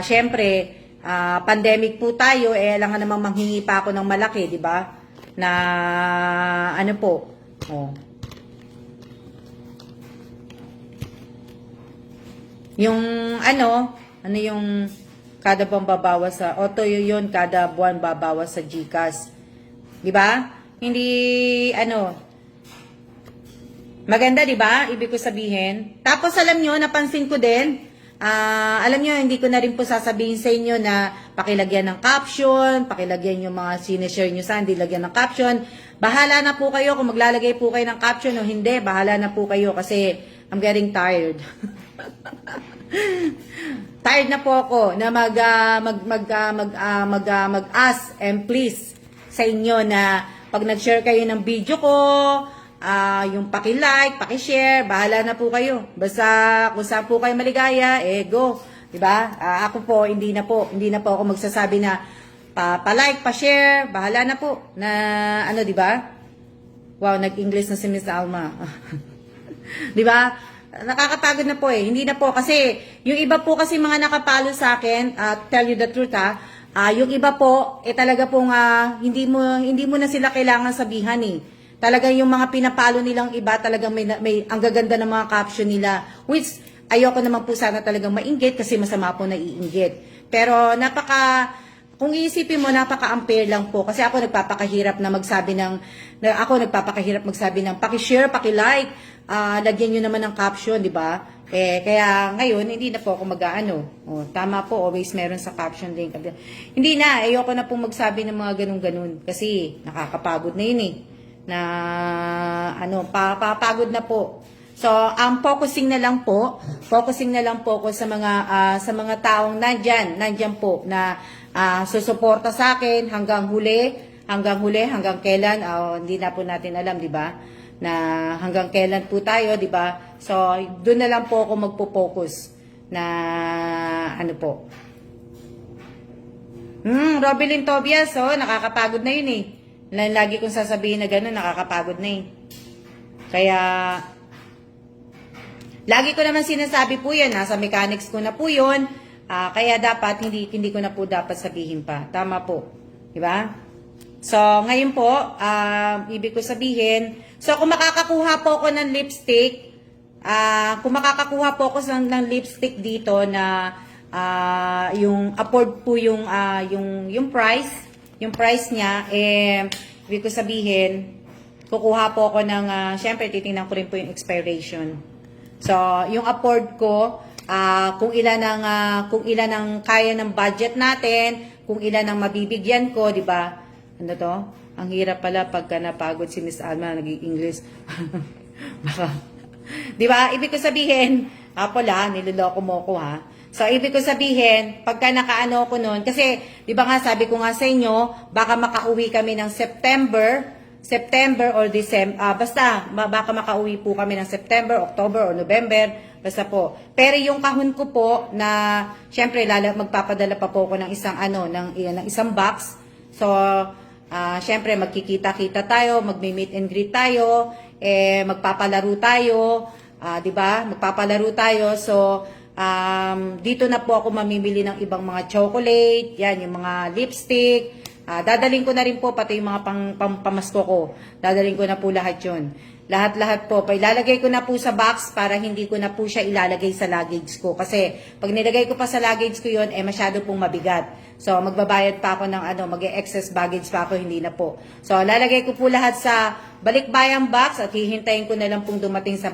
syempre, pandemic po tayo, alam nga namang manghingi pa ako ng malaki, di ba? Na, ano po, yung, ano yung, kada buwan babawas sa, yun, kada buwan babawas sa GCash. Di ba? Hindi, maganda, di ba? Ibig ko sabihin. Tapos, alam nyo, napansin ko din, alam nyo, hindi ko na rin po sasabihin sa inyo na pakilagyan ng caption, pakilagyan yung mga sinishare nyo sa, hindi lagyan ng caption. Bahala na po kayo kung maglalagay po kayo ng caption o hindi. Bahala na po kayo kasi I'm getting tired. Tired na po ako na mag-ask and please sa inyo na pag nag-share kayo ng video ko, yung paki-like, paki-share, bahala na po kayo. Basta kung saan po kayo maligaya, go. Diba? Ako po, hindi na po ako magsasabi na pa-like, pa-share, bahala na po. Na, diba? Wow, nag-English na si Miss Alma. Diba? Nakakapagod na po eh. Hindi na po kasi yung iba po kasi mga nakapalo sa akin, tell you the truth yung iba po talaga pong hindi mo na sila kailangan sabihan eh. Talaga yung mga pinapalo nilang iba talagang may ang gaganda ng mga caption nila, which ayoko naman po sana talagang mainggit kasi masama po naiinggit. Pero kung iisipin mo, napaka-unfair lang po. Kasi ako nagpapakahirap magsabi ng paki-share, paki-like, lagyan nyo naman ng caption, di ba? Kaya ngayon, hindi na po ako tama po, always meron sa caption link. Hindi na, ayoko na pong magsabi ng mga ganun-ganun. Kasi nakakapagod na yun eh. Papagod na po. So, ang focusing na lang po ko sa mga taong nandyan po na susuporta sa akin hanggang kailan, hindi na po natin alam, di ba? Na hanggang kailan po tayo, di ba? So, doon na lang po ako magpo-focus na po. Robelyn Tobias, nakakapagod na yun eh. Lagi kong sasabihin na gano'n, nakakapagod na eh. Kaya, lagi ko naman sinasabi po yan, nasa mechanics ko na po yun, kaya dapat, hindi ko na po dapat sabihin pa. Tama po. Diba? So, ngayon po, ibig ko sabihin, kung makakakuha po ako ng lipstick, ng lipstick dito na, yung afford po yung price niya, ibig ko sabihin, kukuha po ako ng, syempre, titingnan ko rin po yung expiration. So, yung afford ko, kung ilan ang kaya ng budget natin, kung ilan ang mabibigyan ko, di ba? Ano to? Ang hirap pala pagka napagod si Miss Alma, nag-English. Baka, di ba? Ibig ko sabihin, niloloko mo ko ha. So, ibig ko sabihin, pagka nakaano ko nun, kasi, di ba nga, sabi ko nga sa inyo, baka makauwi kami ng September or December, baka makauwi po kami ng September, October, or November, basta po. Pero yung kahon ko po, na, syempre, magpapadala pa po ako ng isang box. So, syempre, magkikita-kita tayo, magmi-meet and greet tayo, magpapalaro tayo, di ba? Magpapalaro tayo, so, dito na po ako mamimili ng ibang mga chocolate, yan, yung mga lipstick, dadaling ko na rin po pati yung mga pamasko ko. Dadaling ko na po lahat yun. Lahat po. Ilalagay ko na po sa box para hindi ko na po siya ilalagay sa luggage ko. Kasi pag nilagay ko pa sa luggage ko yun, masyado pong mabigat. So, magbabayad pa ako ng mag-excess baggage pa ako, hindi na po. So, lalagay ko po lahat sa balikbayan box at hihintayin ko na lang pong dumating sa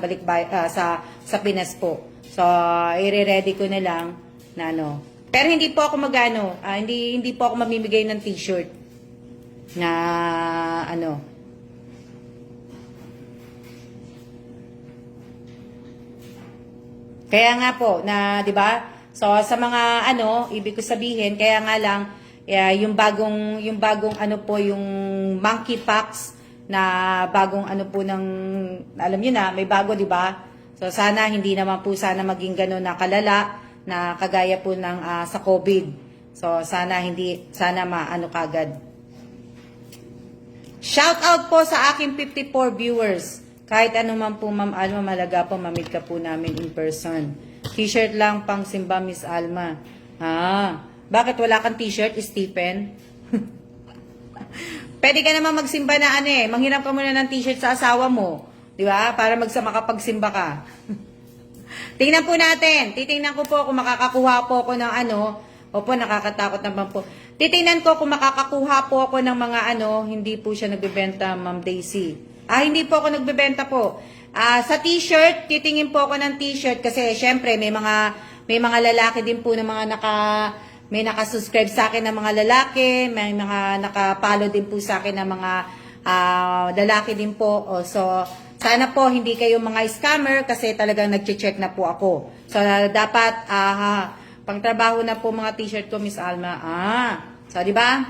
sa Pinas po. So, i-ready ko na lang na Pero hindi po ako hindi po ako mamimigay ng t-shirt na Kaya nga po na 'di ba? So sa mga ibig ko sabihin, kaya nga lang yung bagong yung monkeypox na bagong po ng alam niyo na, may bago 'di ba? So sana hindi naman po maging gano'n na kalala na kagaya po ng sa COVID. So sana maano kagad. Shout out po sa aking 54 viewers. Kahit ano man po Ma'am Alma, malaga po mamit ka po namin in person. T-shirt lang pang simba, Miss Alma. Bakit wala kang t-shirt, Stephen? Pwede ka naman magsimba na manghiram ka muna ng t-shirt sa asawa mo. Di ba? Para makapagsimba ka. Tingnan po natin. Titingnan ko po kung makakakuha po ako ng Opo, nakakatakot naman po. Titingnan ko kung makakakuha po ako ng mga hindi po siya nagbebenta, Ma'am Daisy. Hindi po ako nagbebenta po. Sa t-shirt, titingin po ako ng t-shirt kasi syempre may mga lalaki din po na may nakasubscribe sa akin ng mga lalaki, may mga nakapalo din po sa akin ng mga lalaki din po. So, sana po hindi kayo mga scammer kasi talagang nagche-check na po ako. So, dapat, pangtrabaho na po mga t-shirt ko, Miss Alma. So, di ba?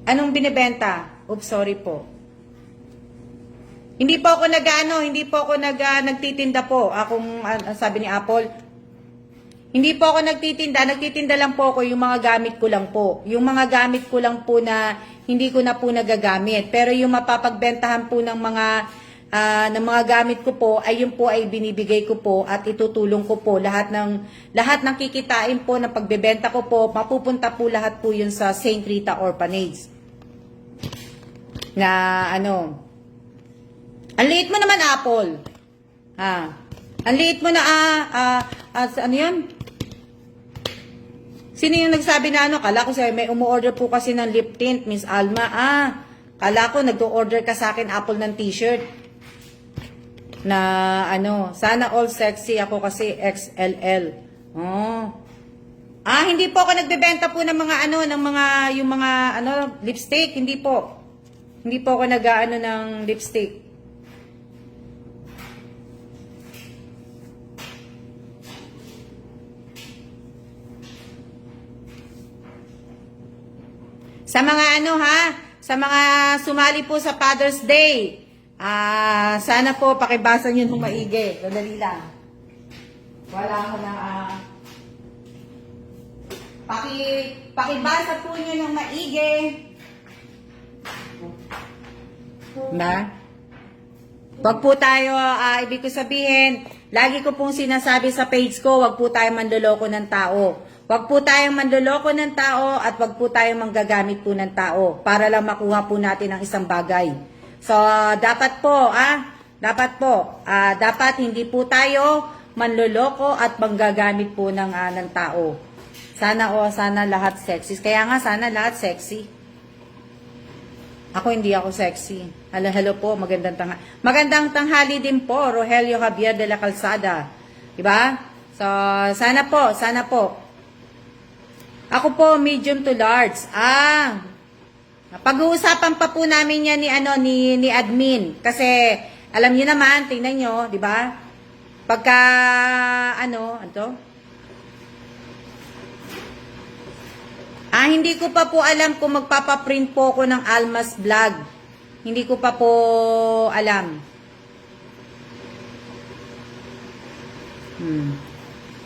Anong binibenta? Oops, sorry po. Hindi po ako nagtitinda po. Sabi ni Apple, hindi po ako nagtitinda lang po ako, yung mga gamit ko lang po. Yung mga gamit ko lang po na hindi ko na po nagagamit. Pero yung mapapagbentahan po ng mga gamit ko po, ay yun po ay binibigay ko po at itutulong ko po. Lahat ng kikitain po ng pagbebenta ko po, mapupunta po lahat po yun sa St. Rita Orphanage. Ang liit mo naman, Apple. Ang liit mo na, ano yun? Sino yung nagsabi na Kala ko may umu-order po kasi ng lip tint, Miss Alma. Kala ko nag-order ka sa akin, Apple, ng t-shirt. Na sana all sexy ako kasi XLL. Hindi po ako nagbebenta po ng mga lipstick, hindi po. Hindi po ako ng lipstick. Sa mga sa mga sumali po sa Father's Day, sana po pakibasa nyo ng maigi. Dali lang. Wala ko na, pakibasa po nyo ng maigi. Wag po tayo, ibig ko sabihin, lagi ko pong sinasabi sa page ko, wag po tayo manloloko ng tao. Wag po tayong manloloko ng tao at wag po tayong manggagamit po ng tao para lang makuha po natin ang isang bagay. So, dapat hindi po tayo manloloko at manggagamit po ng tao. Sana lahat sexy. Kaya nga, sana lahat sexy. Ako hindi ako sexy. Hello po, magandang tanghali din po, Rogelio Javier de la Calzada. Diba? So, sana po. Ako po, medium to large. Pag-uusapan pa po namin yan ni admin. Kasi, alam niyo naman, tingnan nyo, di ba? Pagka, hindi ko pa po alam kung magpapaprint po ako ng Alma's Vlog. Hindi ko pa po alam.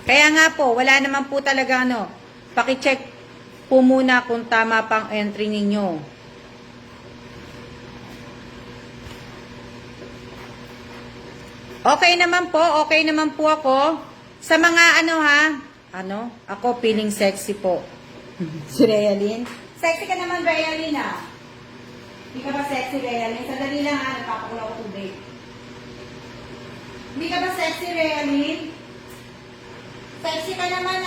Kaya nga po, wala naman po talaga Paki-check po muna kung tama pang entry ninyo. Okay naman po ako. Sa mga ako feeling sexy po. Si Realin. Sexy ka naman, Realin, Hindi ka ba sexy, Realin? Sandali lang, nagpapakulo ko tubig. Hindi ka ba sexy, Realin? Sexy ka naman,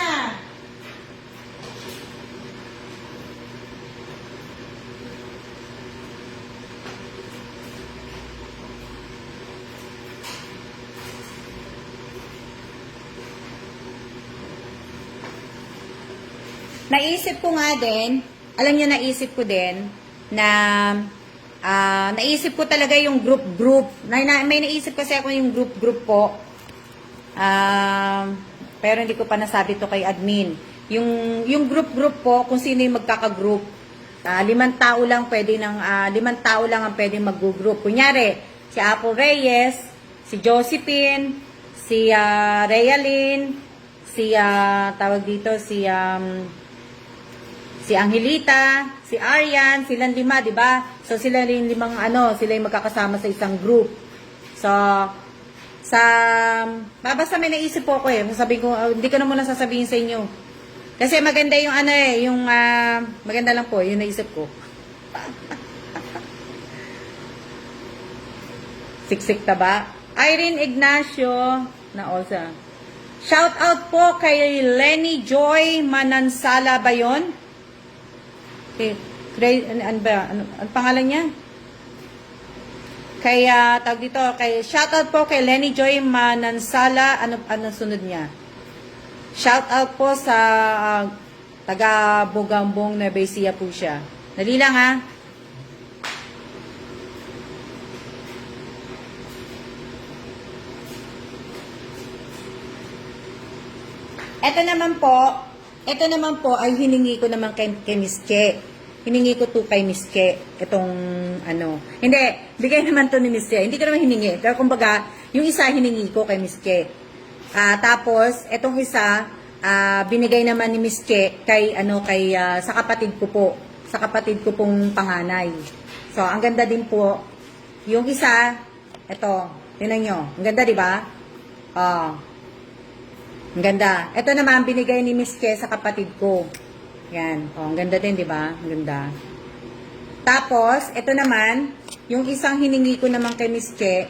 Naisip ko nga din, alam niyo, naisip ko din na naisip ko talaga yung group. May naisip kasi ako yung group po. Pero hindi ko pa nasabi to kay admin. Yung group po, kung sino yung magkaka-group. 5 tao lang ang pwedeng mag-group. Kunyari, si Apple Reyes, si Josephine, si Realin, si tawag dito si Angelita, si Arian, silang lima, 'di ba? So sila yung limang sila yung magkakasama sa isang group. So basta may naisip po ako sasabihin ko, hindi ko na muna sasabihin sa inyo. Kasi maganda yung maganda lang po, yung naisip ko. Siksik taba. Irene Ignacio na also. Shout out po kay Lenny Joy Manansala ba yun? Okay. Ano pangalan niya? Kaya tawag dito, shout out po kay Lenny Joy Manansala. Ano sunod niya? Shout out po sa taga Bogambong na Besia po siya. Dali lang ha. Ito naman po ay hiningi ko naman kay Miss Che. Hiningi ko to kay Miss Che. Itong Hindi, bigay naman to ni Miss Che. Hindi ko naman hiningi. Pero kumbaga, yung isa hiningi ko kay Miss Che. Tapos, itong isa, binigay naman ni Miss Che kay, sa kapatid ko po. Sa kapatid ko pong panganay. So, ang ganda din po. Yung isa, ito, tingnan nyo. Ang ganda, di ba? Ang ganda. Ito naman, binigay ni Miss Che sa kapatid ko. Yan. Ang ganda din, di ba? Ang ganda. Tapos, ito naman, yung isang hiningi ko naman kay Miss Che,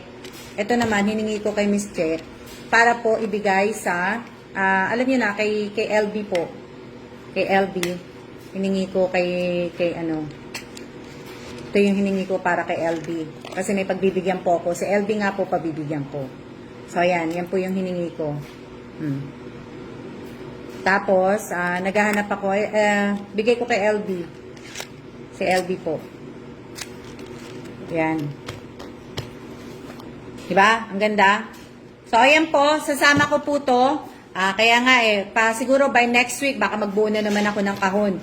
ito naman, hiningi ko kay Miss Che, para po ibigay sa, alam niyo na, kay LB po. Kay LB. Hiningi ko kay ito yung hiningi ko para kay LB. Kasi may pagbibigyan po ako. Si LB nga po pabibigyan ko. So, ayan. Yan po yung hiningi ko. Tapos, naghahanap ako, bigay ko kay LB. Si LB po. Yan. Diba? Ang ganda. So, ayan po, sasama ko po to. Kaya nga siguro by next week, baka magbuo na naman ako ng kahon.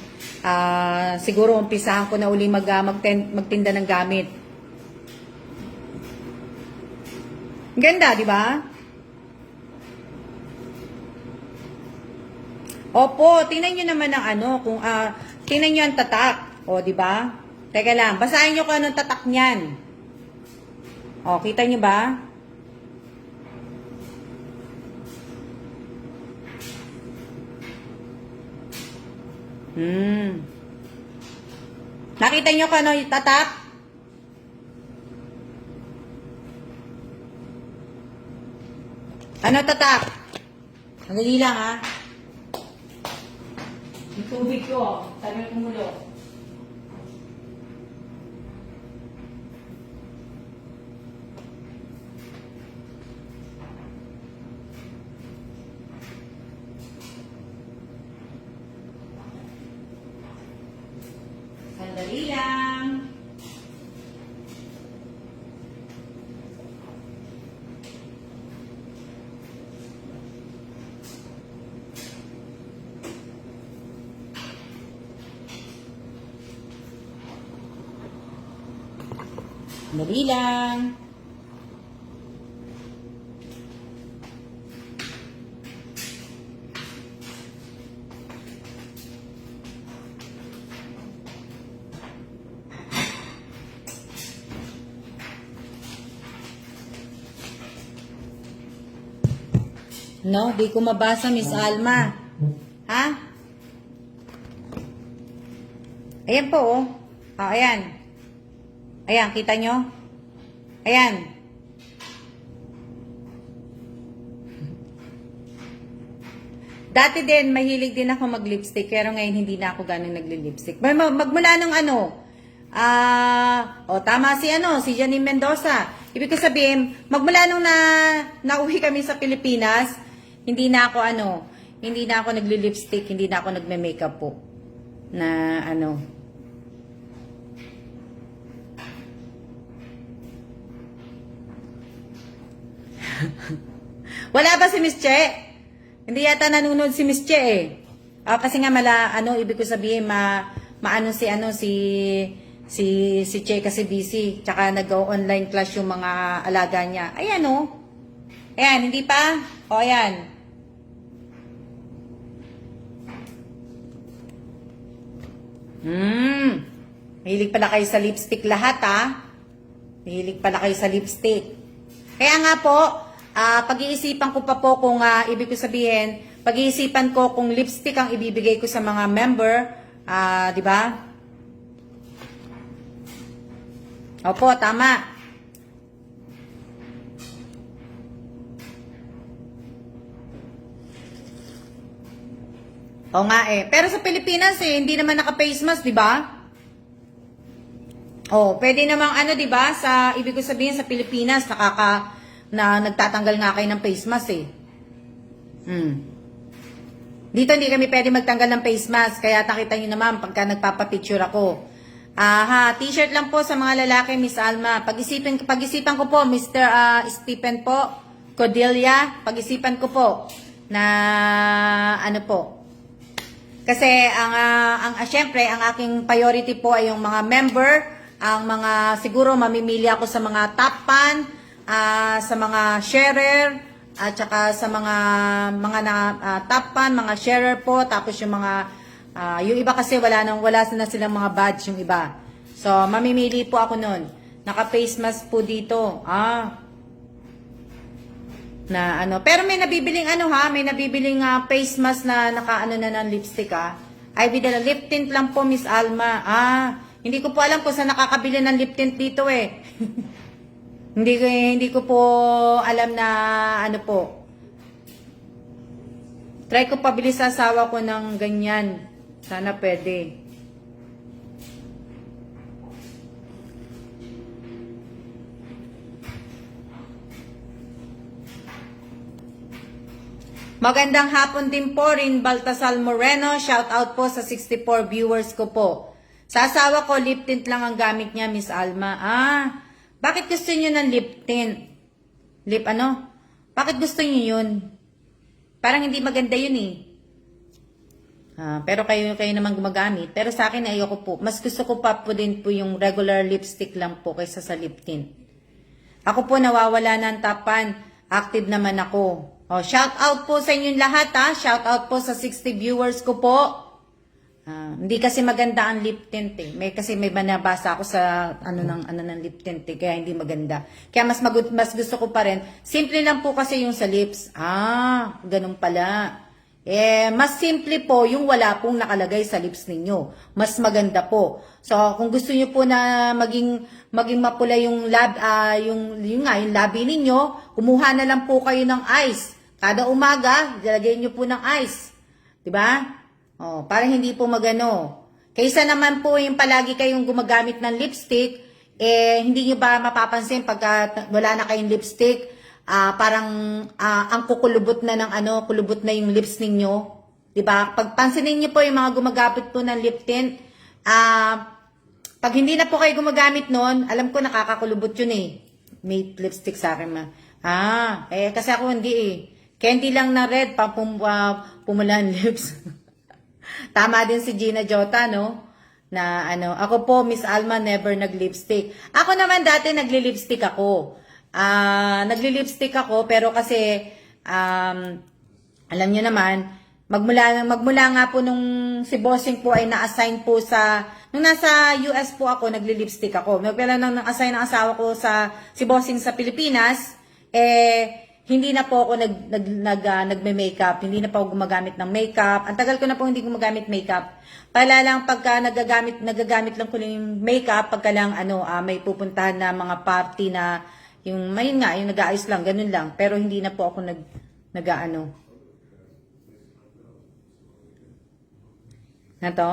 Siguro umpisahan ko na uli magtinda ng gamit. Ang ganda, diba? Opo, tingnan nyo naman ang kung tingnan nyo ang tatak. O, di ba? Teka lang, basahin nyo kung anong tatak niyan. O, kita nyo ba? Nakita nyo kung ano yung tatak? Ano tatak? Sandali lang ha. Yung tubig ko, sabi na kumulo. Sandali lang. Dali lang. No, di ko mabasa, Miss Alma. Ha? Ayan po, oh. Ayan. Ayan, kita nyo? Ayan. Dati din, mahilig din ako mag-lipstick, pero ngayon hindi na ako ganun nagli-lipstick. Magmula nung tama si Janine Mendoza. Ibig ko sabihin, magmula nung nauwi kami sa Pilipinas, hindi na ako nagli-lipstick, hindi na ako nagme-makeup po. Wala ba si Miss Che? Hindi yata nanonood si Miss Che kasi nga ibig ko sabihin si Che kasi busy, tsaka nag-online class yung mga alaga niya. Ayan Ayan, hindi pa? Ayan. Mahilig pala kayo sa lipstick lahat, ha? Mahilig pala kayo sa lipstick. Kaya nga po, pag-iisipan ko pa po kung ibig ko sabihin, pag-iisipan ko kung lipstick ang ibibigay ko sa mga member, di ba? Opo, tama. O nga eh. Pero sa Pilipinas hindi naman naka-face mask, di ba? Pwede namang di ba? Sa ibig ko sabihin sa Pilipinas nagtatanggal nga kayo ng face mask eh. Dito hindi kami pwede magtanggal ng face mask, kaya nakita niyo naman pagka nagpapapicture ako. T-shirt lang po sa mga lalaki, Miss Alma. Pag-isipan ko po, Mr. Stephen po, Cordelia, pag-isipan ko po na po. Kasi syempre, ang aking priority po ay yung mga member, ang mga siguro mamimili ako sa mga top fan, sa mga sharer, at saka sa mga top fan, mga sharer po, tapos yung mga yung iba kasi wala na silang mga badge yung iba. So mamimili po ako noon. Naka-face mask po dito. Pero may nabibiling may nabibiling face mask na naka na ng lipstick Ay bidala lip tint lang po, Miss Alma. Hindi ko po alam kung saan nakakabili ng lip tint dito eh. Hindi ko po alam na po. Try ko pabili sa asawa ko ng ganyan. Sana pwede. Magandang hapon din po rin, Baltasar Moreno. Shout out po sa 64 viewers ko po. Sa asawa ko, lip tint lang ang gamit niya, Miss Alma. Bakit gusto niyo ng lip tint? Bakit gusto niyo yun? Parang hindi maganda yun eh. Pero kayo naman gumagamit. Pero sa akin, ayoko po. Mas gusto ko pa po din po yung regular lipstick lang po kaysa sa lip tint. Ako po nawawala ng tapan. Active naman ako. Shout out po sa inyong lahat Shout out po sa 60 viewers ko po. Hindi kasi maganda ang lip tint eh. Kasi may nabasa ako sa ng lip tint eh, kaya hindi maganda. Kaya mas gusto ko pa rin. Simple lang po kasi yung sa lips. Ganun pala. Mas simple po yung wala pong nakalagay sa lips ninyo. Mas maganda po. So, kung gusto niyo po na maging mapula yung yung labi ninyo, kumuha na lang po kayo ng ice. Kada umaga, lalagay niyo po ng ice. 'Di ba? Para hindi po magano. Kaysa naman po yung palagi kayong gumagamit ng lipstick, hindi niyo ba mapapansin pagka wala na kayong lipstick, parang ang kukulubot na ng kulubot na yung lips ninyo. 'Di ba? Pagpansinin niyo po yung mga gumagamit po ng lip tint, pag hindi na po kayo gumagamit noon, alam ko nakakakulubot yun eh. May lipstick sa akin kasi ako hindi eh. Candy lang na red, pumulan lips. Tama din si Gina Jota, no? Na ako po, Miss Alma, never nag-lipstick. Ako naman dati nagli-lipstick ako. Nagli-lipstick ako, pero kasi, alam nyo naman, magmula nga po nung si Bossing po ay na-assign po nung nasa US po ako, nagli-lipstick ako. Pero nang na-assign ang asawa ko si Bossing sa Pilipinas, hindi na po ako nagme-makeup, hindi na po ako gumagamit ng makeup. Ang tagal ko na po hindi gumagamit makeup. Pala lang pagka nagagamit lang ko yung makeup, pagka lang may pupuntahan na mga party na yung nag-aayos lang, ganun lang. Pero hindi na po ako na to?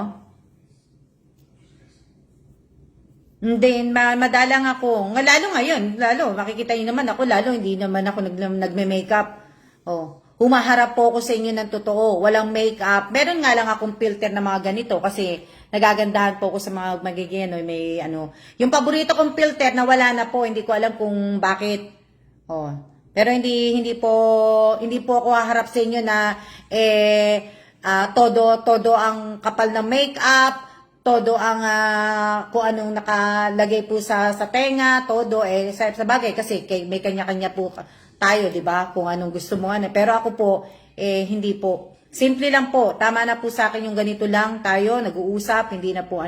Then, madalang ako. Lalo ngayon, makikita niyo naman ako, hindi naman ako nagme-makeup. Humaharap po ako sa inyo ng totoo. Walang makeup. Meron nga lang akong filter na mga ganito kasi nagagandahan po ako sa mga magiging, yung paborito kong filter na wala na po, hindi ko alam kung bakit. Pero hindi po ako haharap sa inyo na, todo ang kapal ng makeup, todo ang kung anong nakalagay po sa tenga, todo sa bagay kasi may kanya-kanya po tayo, 'di ba? Kung anong gusto mo pero ako po hindi po. Simple lang po. Tama na po sa akin yung ganito lang tayo, nag-uusap, hindi na po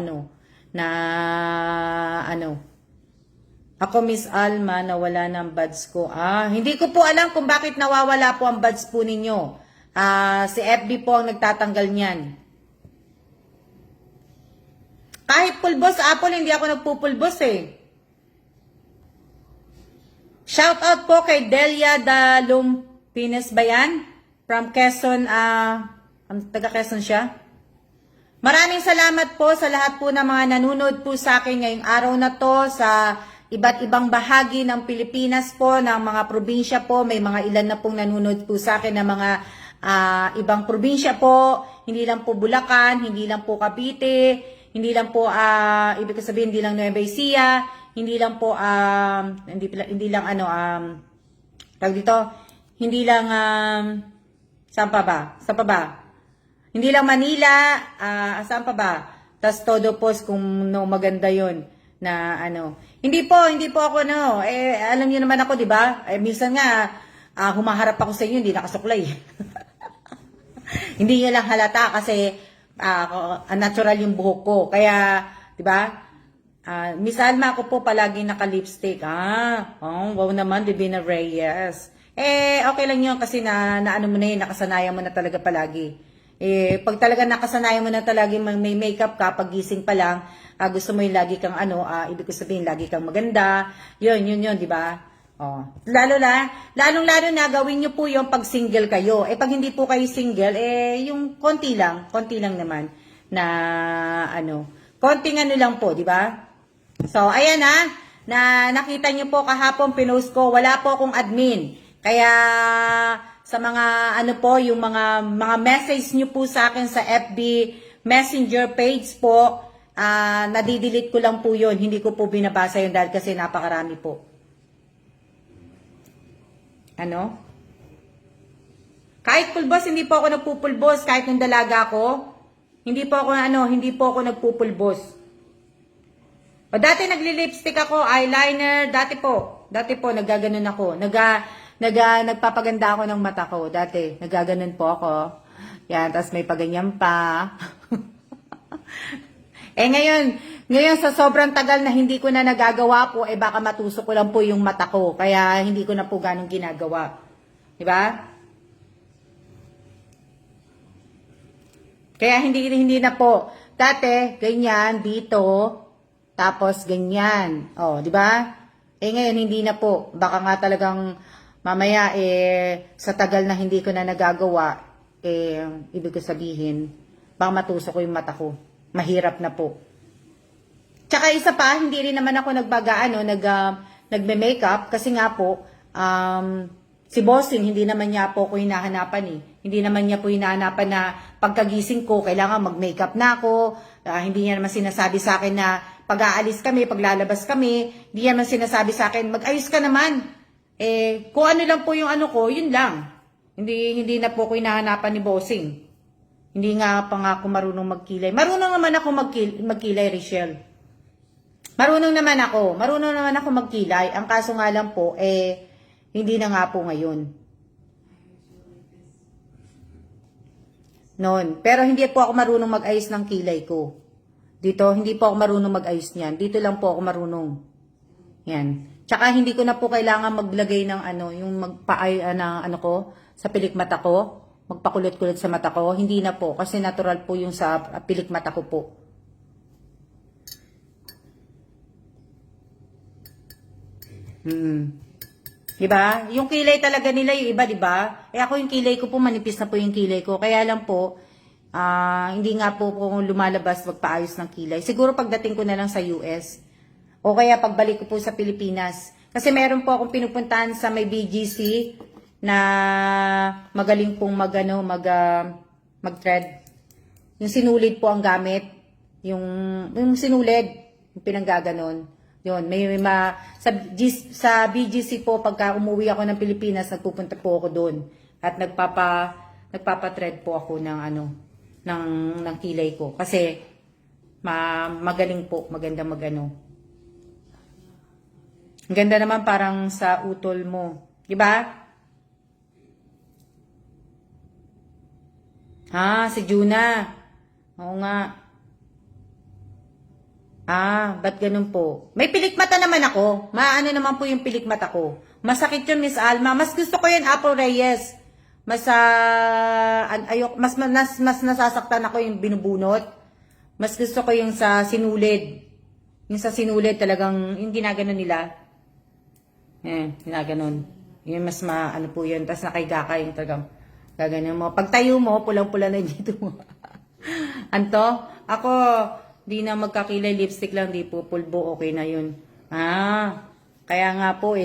Ako, Miss Alma, nawala ng buds ko. Hindi ko po alam kung bakit nawawala po ang buds po ninyo. Si FB po ang nagtatanggal niyan. Kahit pulbos, Apple, hindi ako nagpupulbos eh. Shout out po kay Delia Dalum Pines ba yan? From Quezon, taga Quezon siya. Maraming salamat po sa lahat po ng mga nanonood po sa akin ngayong araw na to sa iba't ibang bahagi ng Pilipinas po, ng mga probinsya po. May mga ilan na pong nanonood po sa akin ng mga ibang probinsya po. Hindi lang po Bulacan, hindi lang po Cavite, hindi lang po, ibig sabihin, hindi lang Nueva Ecija, hindi lang po, hindi lang tawag dito, hindi lang, saan pa ba? Hindi lang Manila, saan pa ba? Tas todo po kung maganda yon na Hindi po ako alam niyo naman ako, di ba? Minsan nga, humaharap ako sa inyo, hindi nakasuklay. Hindi niya lang halata kasi, natural yung buhok ko. Kaya, di ba? Miss Alma, ako po palagi naka-lipstick. Wow naman, Divina Reyes. Okay lang yun kasi naano mo na yun, nakasanayan mo na talaga palagi. Pag talaga nakasanayan mo na talaga may makeup ka, pag gising pa lang, gusto mo yung lagi kang ibig ko sabihin, lagi kang maganda. Yun, di ba? Lalong-lalo na gawin nyo po yung pag single kayo. Pag hindi po kayo single, yung konti lang naman na konting lang po, di ba? So, ayan na nakita nyo po kahapon pinost ko, wala po akong admin. Kaya sa mga yung mga message nyo po sa akin sa FB Messenger page po, nadidelete ko lang po yun. Hindi ko po binabasa yun dahil kasi napakarami po. Kahit pulbos, hindi po ako nagpupulbos. Kahit nung dalaga ko, hindi po ako nagpupulbos. Dati nagli-lipstick ako, eyeliner, dati po naggaganon ako. Nagpapaganda ako ng mata ko. Dati, naggaganon po ako. Yan, tapos may paganyan pa. Ngayon sa sobrang tagal na hindi ko na nagagawa po, baka matusok ko lang po yung mata ko. Kaya hindi ko na po ganong ginagawa. Diba? Kaya hindi na po. Dati, ganyan, dito, tapos ganyan. Diba? Ngayon, hindi na po. Baka nga talagang mamaya, sa tagal na hindi ko na nagagawa, ibig ko sabihin, baka matusok ko yung mata ko. Mahirap na po. Tsaka isa pa, hindi rin naman ako nagme-makeup kasi nga po, si Bossing, hindi naman niya po ako hinahanapan Hindi naman niya po hinahanapan na pagkagising ko, kailangan mag-makeup na ako. Hindi niya naman sinasabi sa akin na pag-aalis kami, paglalabas kami, hindi niya naman sinasabi sa akin, mag-ayos ka naman. Kung ano lang po yung ko, yun lang. Hindi na po ako hinahanapan ni Bossing. Hindi nga pa nga ako marunong magkilay. Marunong naman ako magkilay, Richelle. Marunong naman ako magkilay. Ang kaso nga lang po, hindi na nga po ngayon. Noon. Pero hindi po ako marunong mag-ayos ng kilay ko. Dito, hindi po ako marunong mag-ayos niyan. Dito lang po ako marunong. Yan. Tsaka hindi ko na po kailangan maglagay ng yung magpaay ko, sa pilik mata ko. Magpakulot-kulot sa mata ko. Hindi na po. Kasi natural po yung sa pilik mata ko po. Diba? Yung kilay talaga nila, yung iba, diba? Ako yung kilay ko po, manipis na po yung kilay ko. Kaya lang po, hindi nga po kung lumalabas, magpaayos ng kilay. Siguro pagdating ko na lang sa US. O kaya pagbalik ko po sa Pilipinas. Kasi meron po akong pinupuntahan sa may BGC na magaling pong mag-thread. Yung sinulid po ang gamit. Yung sinulid, yung pinanggaganon. Yun, sa BGC po, pagka umuwi ako ng Pilipinas, nagpupunta po ako doon. At nagpapa-thread po ako ng kilay ko. Kasi, magaling po, maganda Ang ganda naman parang sa utol mo. Diba? Si Juna. Oo nga. Ba't ganun po? May pilikmata naman ako. Maano naman po yung pilikmata ko. Masakit yun, Miss Alma. Mas gusto ko yun, Apple Reyes. Mas nasasaktan ako yung binubunot. Mas gusto ko yung sa sinulid. Yung sa sinulid talagang, yung ginaganon nila. Ginaganon. Yung mas ano po yun. Tapos nakaiga ka yung talagang gaganon mo. Pag tayo mo, pulang-pula na dito mo. Anto? Ako, di na magkakilay, lipstick lang, di po pulbo, okay na yun. Kaya nga po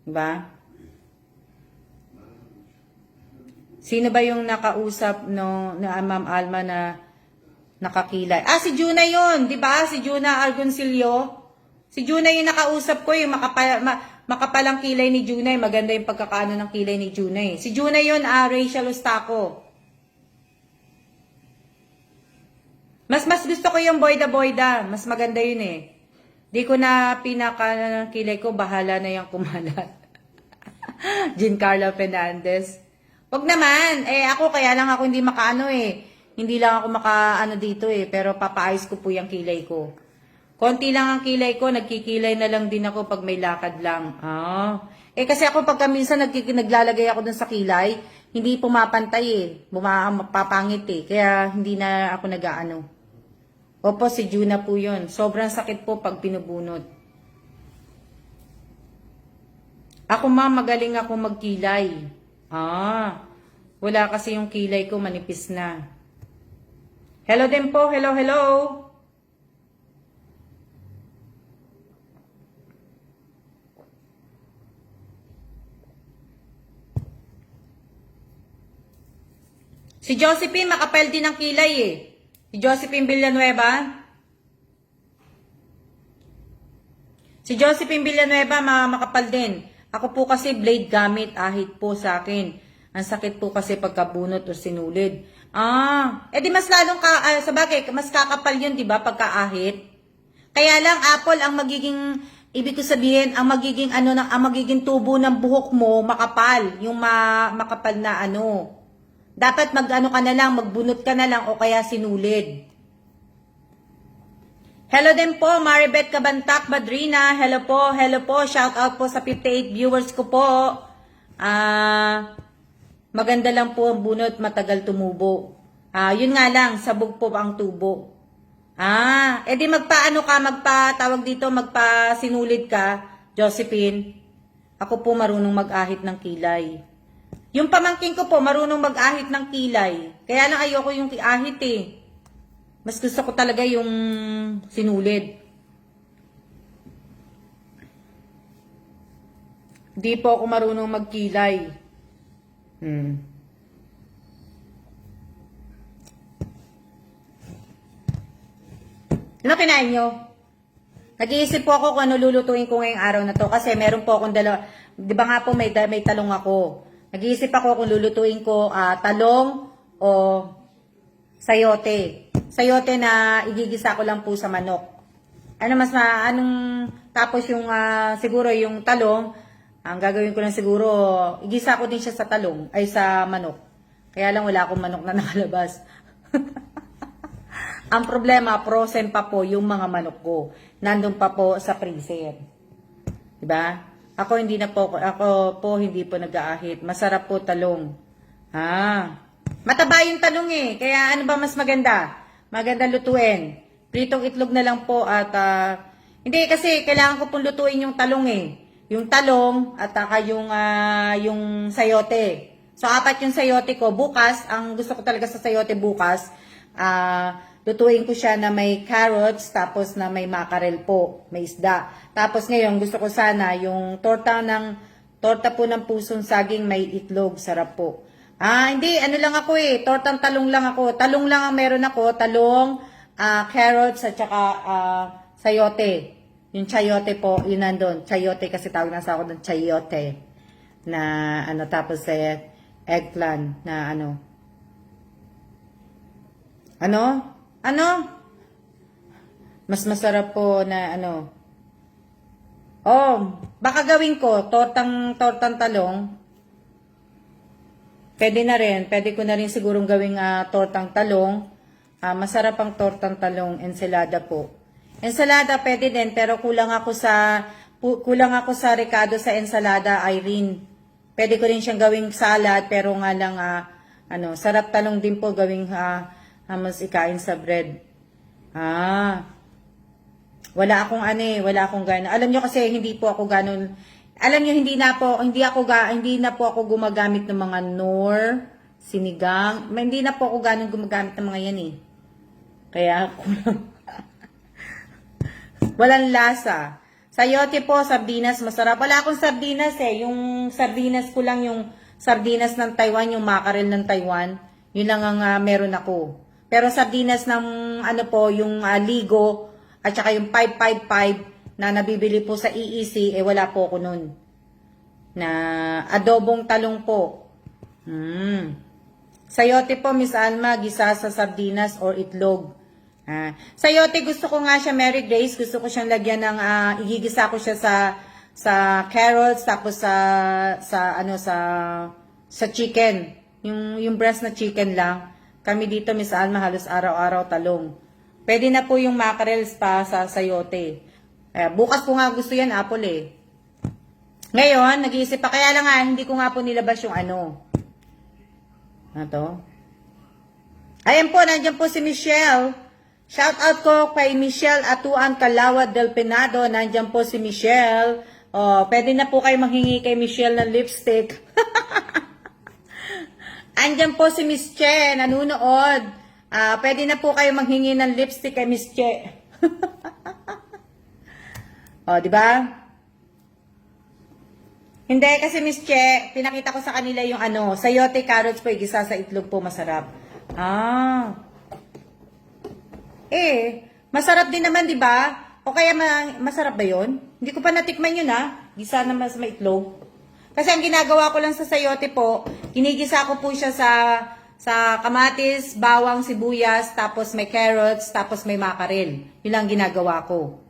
Diba? Sino ba yung nakausap na Ma'am Alma na nakakilay? Si Juna yun, diba? Si Juna Argoncillo. Si Juna yung nakausap ko, yung makapalang kilay ni Juna. Maganda yung pagkakaano ng kilay ni Juna. Si Juna yun, Rachel Ustaco. Mas gusto ko yung boyda-boyda. Mas maganda yun Di ko na kilay ko, bahala na yung kumalat. Giancarlo Fernandez. Wag naman. Ako, kaya lang ako hindi makaano Hindi lang ako makaano dito Pero papaayos ko po yung kilay ko. Konti lang ang kilay ko, nagkikilay na lang din ako pag may lakad lang. Kasi ako pagka minsan naglalagay ako dun sa kilay, hindi pumapantay Mapapangit Kaya hindi na ako nag-aano. Opo, si Juna po yun. Sobrang sakit po pag pinubunot. Ako magaling ako magkilay. Wala kasi yung kilay ko, manipis na. Hello din po, hello. Si Josephine, makapal din ang kilay Si Josephine Villanueva. Makapal din. Ako po kasi blade gamit, ahit po sa akin. Ang sakit po kasi pagkabunot o sinulid. Di mas lalong sabagay, mas kakapal yun, di ba, pagkaahit. Kaya lang, Apple, ang magiging, ibig ko sabihin, ang magiging tubo ng buhok mo, makapal. Yung makapal na Dapat ka na lang, magbunot ka na lang, o kaya sinulid. Hello din po, Maribeth Cabantac, Badrina. Hello po. Shout out po sa 58 viewers ko po. Maganda lang po ang bunot, matagal tumubo. Yun nga lang, sabog po ang tubo. Di magpatawag dito, magpasinulid ka, Josephine. Ako po marunong mag-ahit ng kilay. Yung pamangkin ko po, marunong mag-ahit ng kilay. Kaya lang ayoko yung ahit Mas gusto ko talaga yung sinulid. Di po ako marunong magkilay. Ano kinain nyo? Nag-iisip po ako kung ano lulutuin ko ngayong araw na to. Kasi meron po akong dalawa. Di ba nga po may talong ako. Nag-iisip ako kung lulutuin ko talong o sayote. Sayote na igigisa ko lang po sa manok. Tapos yung siguro yung talong, ang gagawin ko lang siguro, igisa ko din siya sa talong, ay sa manok. Kaya lang wala akong manok na nakalabas. Ang problema, frozen pa po yung mga manok ko. Nandun pa po sa freezer. Diba? Ako hindi po nag-aahit. Masarap po talong. Mataba yung talong Kaya ano ba mas maganda? Maganda lutuin. Pritong itlog na lang po at hindi kasi kailangan ko pong lutuin yung talong Yung talong at yung sayote. So 4 yung sayote ko. Bukas, ang gusto ko talaga sa sayote bukas, lutuin ko siya na may carrots, tapos na may mackerel po, may isda. Tapos ngayon, gusto ko sana yung torta po ng pusong saging may itlog, sarap po. Hindi, lang ako tortang talong lang ako. Talong lang ang meron ako, talong, carrots, at saka sayote. Yung chayote po, yun nandun. Chayote kasi tawag na sa ako ng chayote. Na tapos eggplant na mas masarap po na baka gawin ko tortang talong. Pwede na rin. Pwede ko na rin sigurong gawing tortang talong. Masarap ang tortang talong, ensalada po. Ensalada pwede din, pero kulang ako sa rekado sa ensalada, Irene. Pwede ko rin siyang gawing salad, pero nga lang sarap talong din po gawing mas ikain sa bread. Wala akong gana. Alam niyo kasi hindi po ako ganun. Alam niyo hindi na po ako gumagamit ng mga nor, sinigang. Hindi na po ako ganun gumagamit ng mga yan eh. Kaya walang lasa. Sayote po, sardinas, masarap. Wala akong sardinas eh. Yung sardinas ko lang, yung sardinas ng Taiwan, yung mackerel ng Taiwan. Yun lang ang meron ako. Pero sardinas ng yung Ligo at saka yung 555 na nabibili po sa EEC, wala po ako nun. Na adobong talong po. Sayote po, Miss Alma, gisa sa sardinas or itlog. Sayote, gusto ko nga siya, Mary Grace, gusto ko siyang lagyan ng, igigisa ko siya sa carrots, tapos sa chicken. Yung breast na chicken lang. Kami dito, Miss Alma, halos araw-araw talong. Pwede na po yung mackerels pa sa sayote. Bukas ko nga gusto yan, apple eh. Ngayon, nag-iisip pa. Kaya lang hindi ko nga po nilabas yung to. Ayan po, nandiyan po si Michelle. Shout out ko kay Michelle Atuan Calawat del Penado. Nandiyan po si Michelle. Pwede na po kayo manghingi kay Michelle ng lipstick. Andyan po si Miss Che, nanunood. Pwede na po kayo manghingi ng lipstick kay Miss Che. Di ba? Hindi, kasi Miss Che, pinakita ko sa kanila yung sayote carrots po, igisa sa itlog po, masarap. Masarap din naman, di ba? O kaya masarap ba yun? Hindi ko pa natikman yun, gisa na mas may itlog. Kasi ang ginagawa ko lang sa sayote po, ginigisa ko po siya sa kamatis, bawang, sibuyas, tapos may carrots, tapos may mackerel. Yun lang ginagawa ko.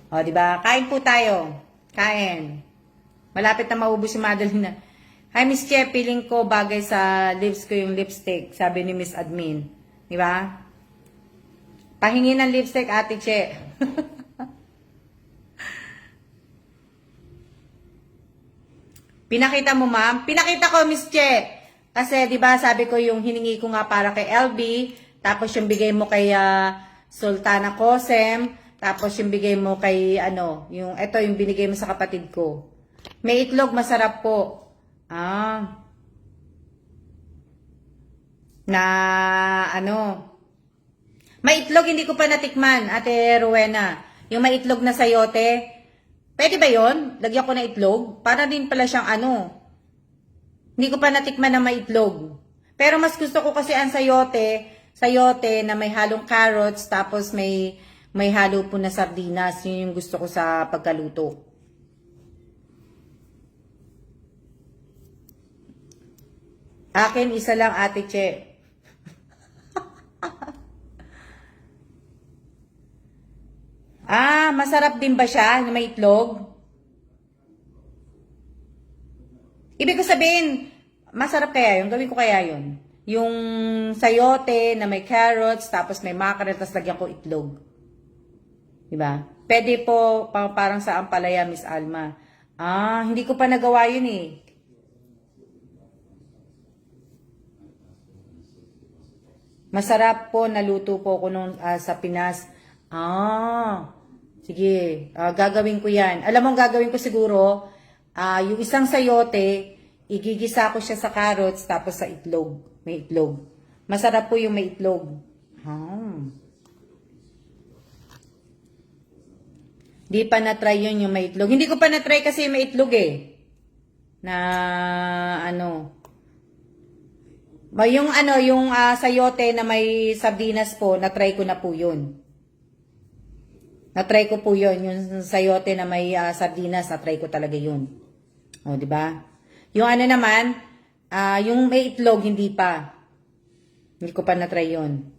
Di ba? Kain po tayo. Kain. Malapit na maubos si Madeline. Hi, Miss Che, feeling ko bagay sa lips ko yung lipstick, sabi ni Miss Admin. Di ba? Pahingi ng lipstick, Ate Che. Pinakita mo, ma'am? Pinakita ko, Miss Che. Kasi, di ba, sabi ko yung hiningi ko nga para kay LB, tapos yung bigay mo kay Sultana Kosem, tapos yung bigay mo kay, ito yung binigay mo sa kapatid ko. May itlog, masarap po. May itlog, hindi ko pa natikman, Ate Rowena. Yung may itlog na sayote. Pwede ba yon? Lagyan ko na itlog? Para din pala siyang Hindi ko pa natikman na may itlog. Pero mas gusto ko kasi ang sayote na may halong carrots, tapos may halo po na sardinas. Yun yung gusto ko sa pagkaluto. Akin, isa lang, Ate Che. Masarap din ba siya na may itlog? Ibig ko sabihin, masarap kaya yun? Gawin ko kaya yun? Yung sayote na may carrots, tapos may mackerel, tapos lagyan ko itlog. Diba? Pwede po, parang sa ampalaya, Miss Alma. Hindi ko pa nagawa yun eh. Masarap po, naluto po ko nung sa Pinas. Sige, gagawin ko yan. Alam mo, gagawin ko siguro, yung isang sayote, igigisa ko siya sa carrots, tapos sa itlog. May itlog. Masarap po yung may itlog. Di pa na-try yun yung may itlog. Hindi ko pa na-try kasi may itlog eh. Yung sayote na may sardinas po, na-try ko na po yun. Na-try ko po yun. Yung sayote na may sardinas, na-try ko talaga yun. Di ba? Yung naman, yung may itlog, hindi pa. Hindi ko pa na-try yun.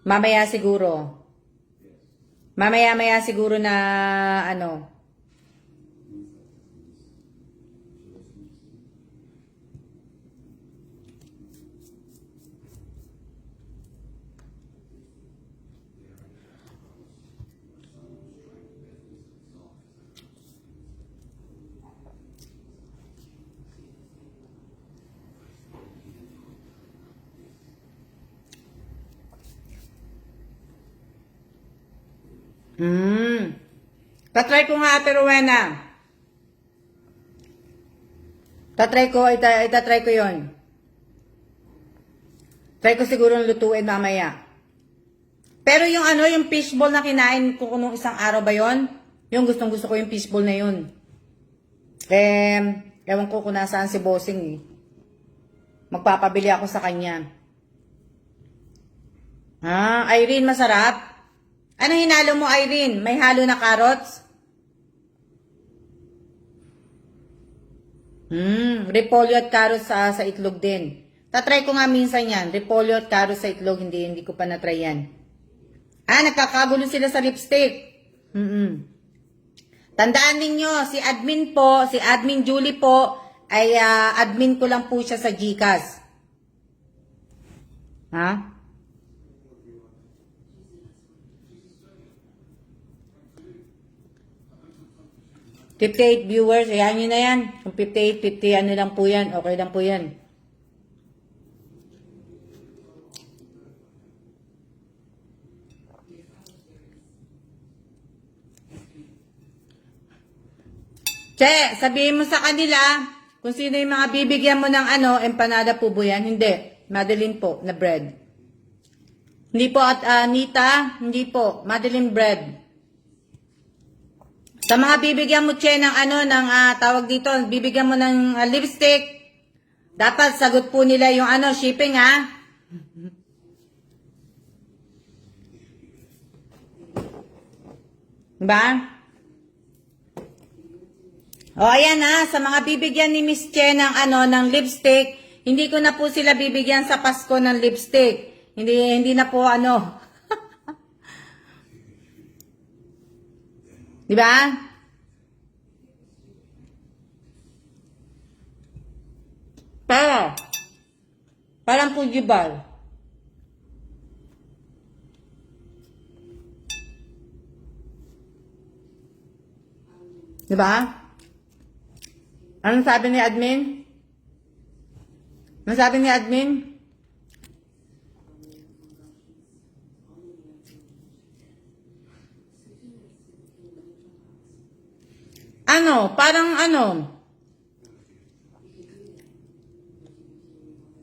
Mamaya siguro. Mamaya-maya siguro na ano. Tatry ko nga, Ate Rowena. Itatry ko yon. Try ko siguro lutuin mamaya. Pero yung ano, yung fishball na kinain ko nung isang araw ba yon? Yung gustong gusto ko yung fishball na yun. Ewan ko kung nasaan si Bossing eh. Magpapabili ako sa kanya. Irene, masarap. Ano hinalo mo, Irene? May halo na carrots? Repolyo at carrots sa itlog din. Tatry ko nga minsan yan. Repolyo at carrots sa itlog, hindi ko pa natry yan. Nagkakagulo sila sa lipstick. Tandaan ninyo, si Admin Julie po, ay admin ko lang po siya sa GCash. 58 viewers, ayan nyo na yan. Kung 58, 50, ano lang po yan. Okay lang po yan. Che, sabihin mo sa kanila, kung sino yung mga bibigyan mo ng empanada po yan. Hindi. Madeline po, na bread. Hindi po, at Nita, hindi po. Madeline bread. Sa mga bibigyan mo, Che, ng tawag dito, bibigyan mo ng lipstick, dapat sagot po nila yung shipping, ha? Diba? Ayan ha, sa mga bibigyan ni Miss Che ng lipstick, hindi ko na po sila bibigyan sa Pasko ng lipstick. Hindi na po Diba? Parang pujibal. Diba? Anong sabi ni admin? Anong sabi ni admin?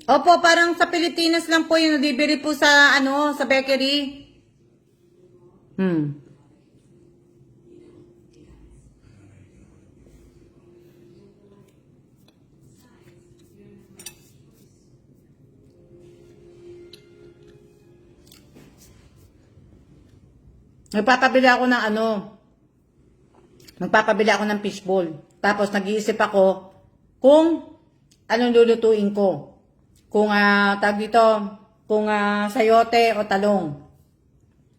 Opo, parang sa Pilipinas lang po yung nadibili po sa sa bakery. Magpapabili ako ng fishball. Tapos nag-iisip ako kung anong lulutuin ko. Kung kung sayote o talong.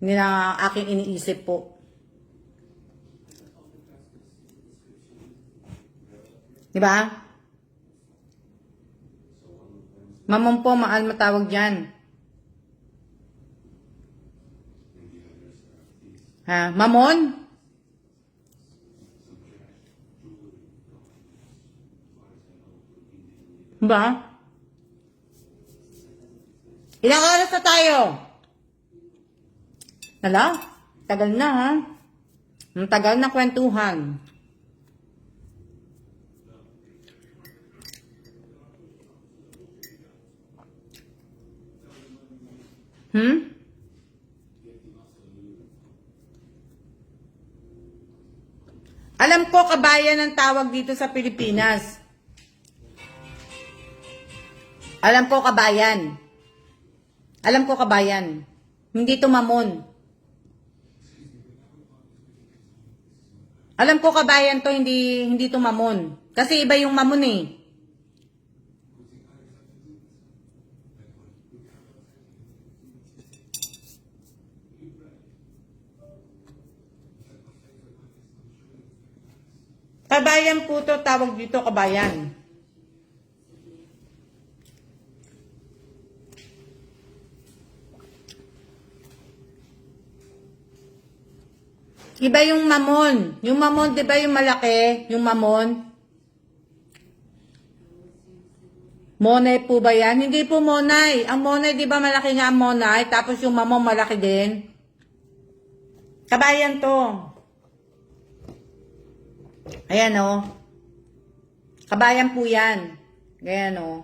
Hindi na aking iniisip po. Diba? Mamon po, matawag dyan. Mamon? Diba? Ilang oras na tayo? Tagal na ha? Ang tagal na kwentuhan. Alam ko, kabayan ang tawag dito sa Pilipinas. Alam ko, kabayan. Hindi to mamon. Alam ko, kabayan to, hindi to mamon. Kasi iba yung mamon eh. Kabayan po to, tawag dito kabayan. Iba yung mamon. Yung mamon, di ba yung malaki? Yung mamon. Monay po ba yan? Hindi po monay. Ang monay, di ba malaki nga ang monay? Tapos yung mamon malaki din. Kabayan to. Ayan o. Kabayan po yan. Ayan o.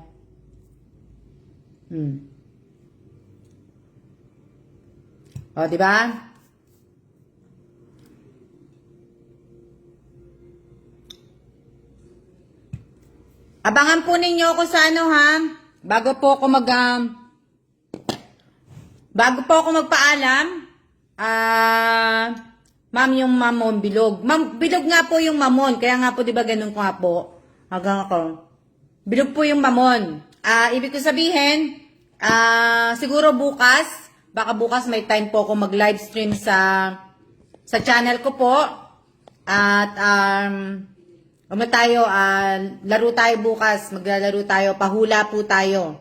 O, di ba? Abangan po ninyo ako sa ano ha. Bago po ako magpaalam. Ma'am, yung mamon bilog. Ma'am, bilog nga po yung mamon. Kaya nga po, di ba, ganun ko nga po. Hanggang ako. Bilog po yung mamon. Ibig ko sabihin, siguro bukas, baka bukas may time po ako mag-live stream sa channel ko po. At, laro tayo bukas. Maglalaro tayo. Pahula po tayo.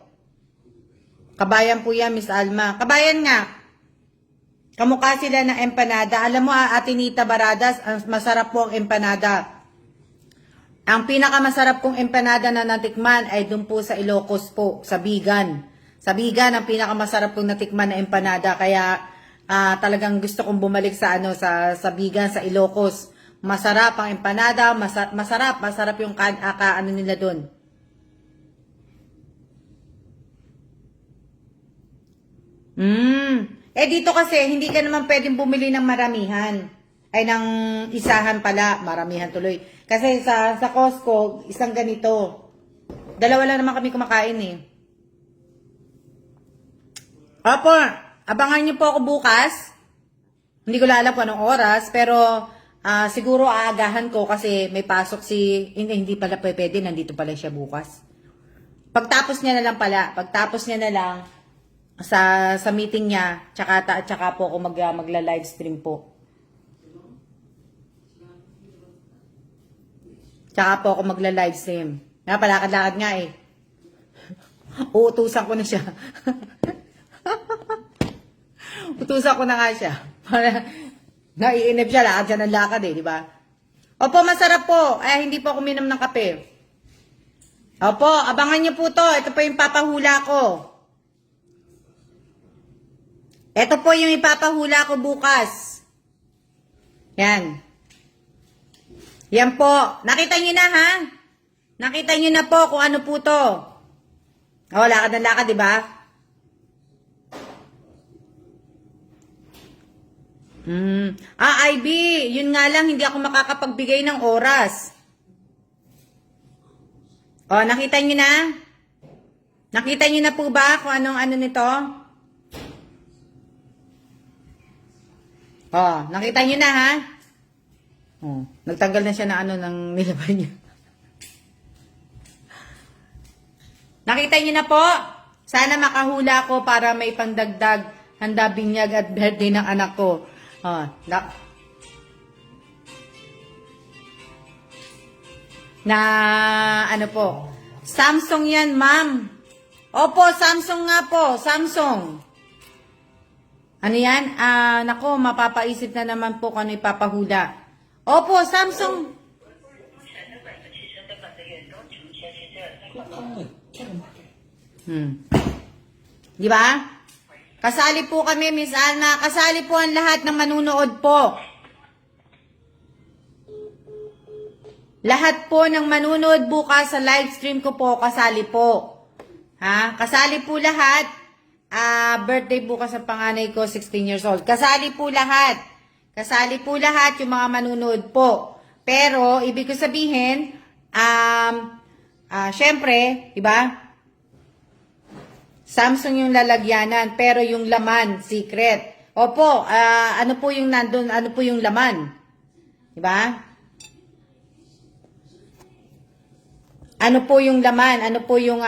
Kabayan po yan, Miss Alma. Kabayan nga. Kamukha sila ng empanada. Alam mo, Ate Nita Baradas, masarap po ang empanada. Ang pinakamasarap kong empanada na natikman ay dun po sa Ilocos po, sa Bigan. Sa Bigan, ang pinakamasarap kong natikman na empanada. Kaya talagang gusto kong bumalik sa Bigan, sa Ilocos. Masarap ang empanada, masarap yung ano nila dun. Dito kasi, hindi ka naman pwedeng bumili ng maramihan. Ay, ng isahan pala. Maramihan tuloy. Kasi sa Costco, isang ganito. Dalawa lang naman kami kumakain eh. Opo, abangan niyo po ako bukas. Hindi ko alam kung anong oras, pero siguro aagahan ko kasi may pasok hindi pala pwede, nandito pala siya bukas. Pagtapos niya na lang sa meeting niya, tsaka po ako magla-live stream po. Tsaka po ako magla-live stream. Napalakad-lakad nga eh. Uutusan ko na siya. Utusan ko na nga siya. Para naiinip siya, lakad siya ng lakad eh, di ba? Opo, masarap po. Hindi po ako minom ng kape. Opo, abangan niyo po to. Ito po yung papahula ko. Ito po yung ipapahula ko bukas. Yan. Yan po. Nakita niyo na ha? Nakita niyo na po kung ano po to. Lakad ng lakad, di ba? IB, yun nga lang, hindi ako makakapagbigay ng oras. Nakita nyo na? Nakita nyo na po ba kung anong ano nito? Nakita nyo na ha? Nagtanggal na siya ng ng nilaban niya. Nakita nyo na po? Sana makahula ko para may pangdagdag handa binyag at birthday ng anak ko. Ano po? Samsung yan, ma'am. Opo, Samsung nga po. Samsung. Ano yan? Nako, mapapaisip na naman po kung ano ipapahula. Opo, Samsung. Di ba? Kasali po kami, Miss Alma. Kasali po ang lahat ng manunood po. Lahat po ng manunood bukas sa live stream ko po, kasali po. Kasali po lahat. Birthday bukas ang panganay ko, 16 years old. Kasali po lahat. Kasali po lahat yung mga manunood po. Pero, ibig ko sabihin, syempre, diba? Samsung yung lalagyanan, pero yung laman, secret. Opo, ano po yung nandun, ano po yung laman? Diba? Ano po yung laman? Ano po yung,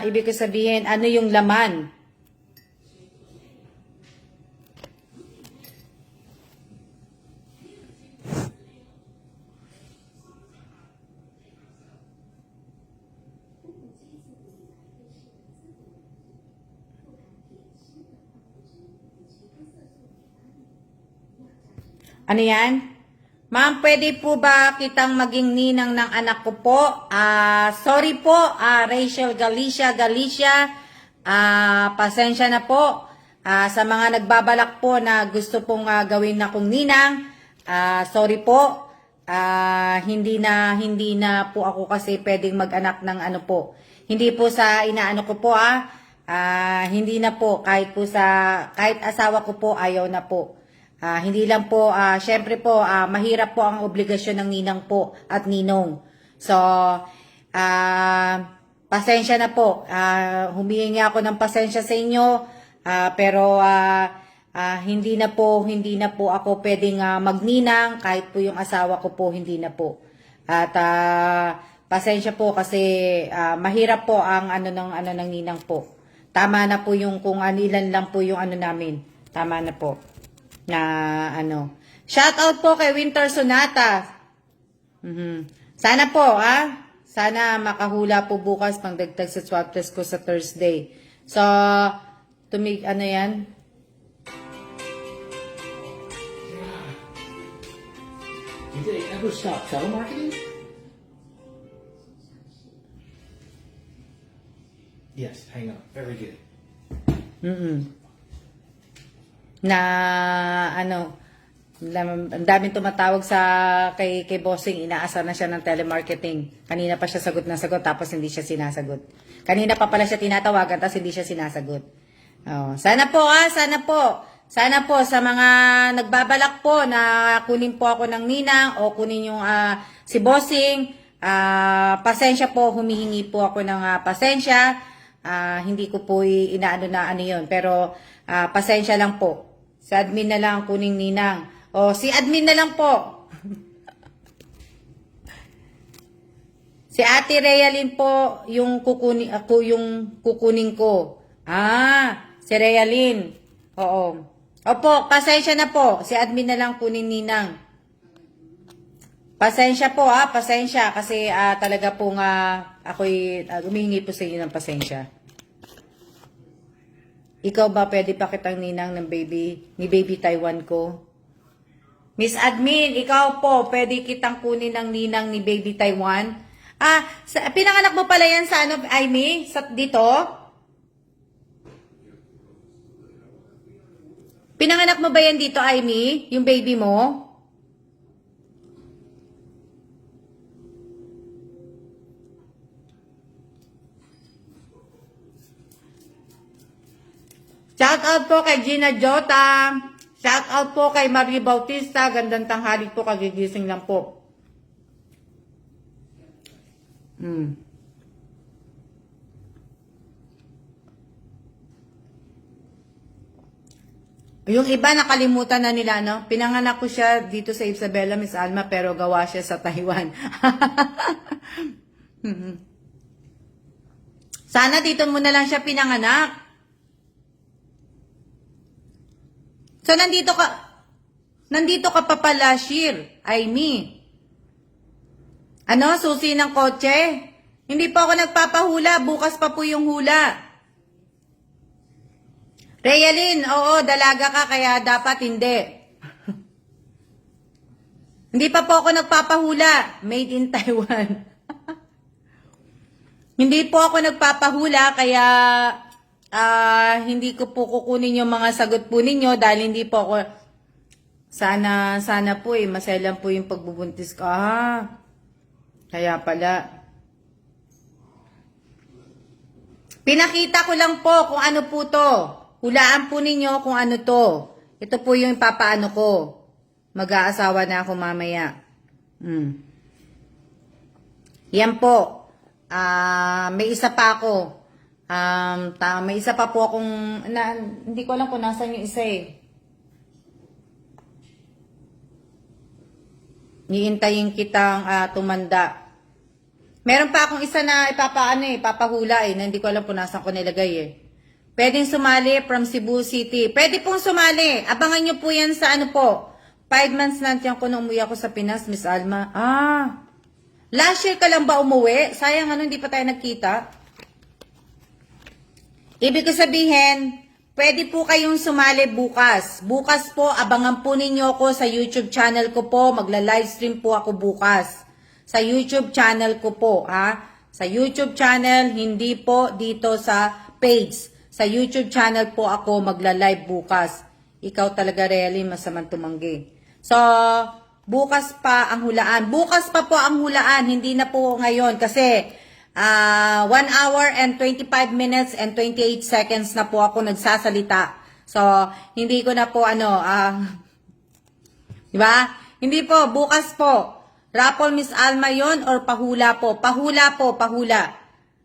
ibig ko sabihin, ano yung laman? Ano yan? Ma'am, pwede po ba kitang maging ninang ng anak ko po? Sorry po, Rachel Galicia. Pasensya na po. Sa mga nagbabalak po na gusto pong gawin na kong ninang, sorry po. Hindi na po ako kasi pwedeng mag-anak ng ano po. Hindi po sa inaano ko po hindi na po kahit asawa ko po ayaw na po. Hindi lang po, syempre po, mahirap po ang obligasyon ng ninang po at ninong. So, pasensya na po. Humihingi ako ng pasensya sa inyo, pero hindi na po ako pwedeng magninang kahit po yung asawa ko po hindi na po. At pasensya po kasi mahirap po ang ano ng ninang po. Tama na po yung kung ilan lang po yung ano namin. Tama na po. Na ano. Shout out po kay Winter Sonata. Sana po, sana makahula po bukas pangdagdag sa swab test ko sa Thursday. So, ano yan? Did they ever stop telemarketing? Yes, hang on. Very good. Na ano, ang daming tumatawag kay Bossing, inaasar na siya ng telemarketing. Kanina pa siya sagot na sagot tapos hindi siya sinasagot. Kanina pa pala siya tinatawagan tapos hindi siya sinasagot. Sana po sa mga nagbabalak po na kunin po ako ng ninang o kunin yung si Bossing, pasensya po, humihingi po ako ng pasensya. Hindi ko po inaano na ano yun, pero pasensya lang po. Si admin na lang kuning ninang. O, si admin na lang po. Si Ate Realin po yung kukunin ko. Si Realin. Oo. Opo, pasensya na po. Si admin na lang kunin ninang. Pasensya po pasensya kasi talaga po ako'y humihingi po sa inyo ng pasensya. Ikaw ba pwede pa kitang ninang ng ni baby Taiwan ko? Miss Admin, ikaw po, pwede kitang kunin ng ninang ni baby Taiwan? Pinanganak mo pala yan sa Aimee? Dito? Pinanganak mo ba yan dito, Aimee? Yung baby mo? Shout out po kay Gina Jota. Shout out po kay Marie Bautista. Gandang tanghali po, kagigising lang po. Yung iba nakalimutan na nila, no? Pinanganak ko siya dito sa Isabela, Miss Alma, pero gawa siya sa Taiwan. Sana dito mo na lang siya pinanganak. So, nandito ka pa pala, Shir, Aimee. Ano, susi ng kotse? Hindi pa ako nagpapahula, bukas pa po yung hula. Realin, oo, dalaga ka, kaya dapat hindi. Hindi pa po ako nagpapahula, made in Taiwan. Hindi po ako nagpapahula, kaya hindi ko po kukunin yung mga sagot po ninyo dahil hindi po ako sana po maselan po yung pagbubuntis ko. Kaya pala. Pinakita ko lang po kung ano po to. Hulaan po ninyo kung ano to. Ito po yung papaano ko. Mag-aasawa na ako mamaya. Yan po. May isa pa ako. May isa pa po akong, hindi ko alam kung nasan yung isa Niintayin kitang tumanda. Meron pa akong isa na ipapahula na hindi ko alam kung nasan ko nilagay Pwedeng sumali from Cebu City. Pwede pong sumali. Abangan nyo po yan sa 5 months nantiyan ko nung umuwi ako sa Pinas, Miss Alma. Last year ka lang ba umuwi? Sayang hindi pa tayo nagkita. Ibig ko sabihin, pwede po kayong sumali bukas. Bukas po, abangan po ninyo ako sa YouTube channel ko po. Magla-livestream po ako bukas. Sa YouTube channel ko po, ha? Sa YouTube channel, hindi po dito sa page. Sa YouTube channel po ako magla-live bukas. Ikaw talaga, really, masamang tumanggi. So, bukas pa ang hulaan. Bukas pa po ang hulaan, hindi na po ngayon. Kasi, 1 hour and 25 minutes and 28 seconds na po ako nagsasalita. So, hindi ko na po di ba? Hindi po, bukas po. Raffle Miss Alma yon or pahula po? Pahula po, pahula.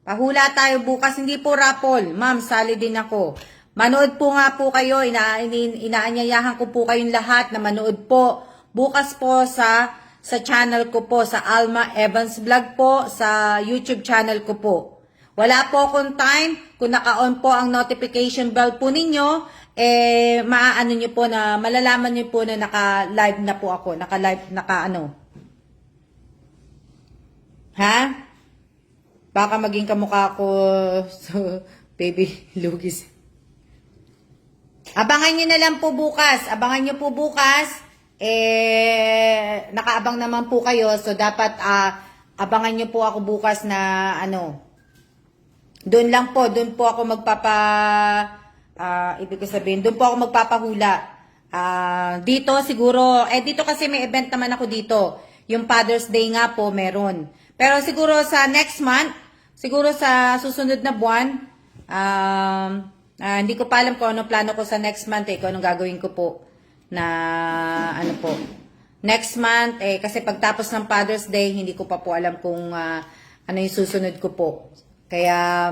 Pahula tayo bukas, hindi po raffle. Ma'am, sali din ako. Manood po nga po kayo, inaanyayahan ko po kayong lahat na manood po. Bukas po sa channel ko po, sa Alma Evans Vlog po, sa YouTube channel ko po. Wala po akong time, kung naka-on po ang notification bell po ninyo, maaano nyo po na, malalaman nyo po na naka-live na po ako, Ha? Baka maging kamukha ko so, baby Lugis. Abangan nyo na lang po bukas. Abangan nyo po bukas. Nakaabang naman po kayo. So, dapat abangan nyo po ako bukas na doon lang po. Doon po ako ibig ko sabihin, doon po ako magpapahula. Dito siguro, dito kasi may event naman ako dito. Yung Father's Day nga po, meron. Pero siguro sa next month, siguro sa susunod na buwan, hindi ko pa alam kung anong plano ko sa next month kung anong gagawin ko po na po. Next month, kasi pagtapos ng Father's Day, hindi ko pa po alam kung ano yung susunod ko po. Kaya,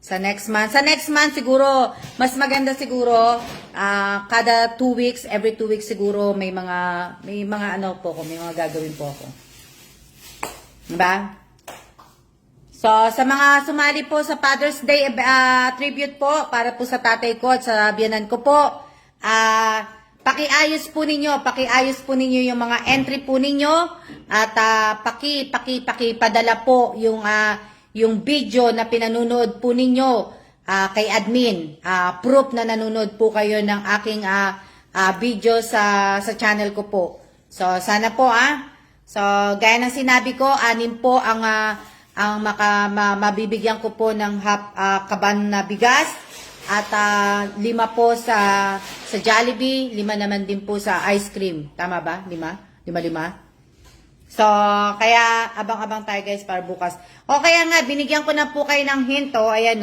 sa next month siguro, mas maganda siguro, kada 2 weeks, every 2 weeks siguro, may mga gagawin po ako. Diba? So, sa mga sumali po sa Father's Day tribute po, para po sa tatay ko at sa biyanan ko po, pakiayos po ninyo yung mga entry po ninyo, at padala po yung video na pinanunood po ninyo kay admin. Proof na nanonood po kayo ng aking video sa channel ko po. So, sana po So, gaya ng sinabi ko, 6 po ang mabibigyan ko po ng kaban na bigas, at 5 po sa Jollibee, 5 naman din po sa ice cream. Tama ba? 5? 5? So, kaya abang-abang tayo guys para bukas. O kaya nga, binigyan ko na po kayo ng hint. Ayan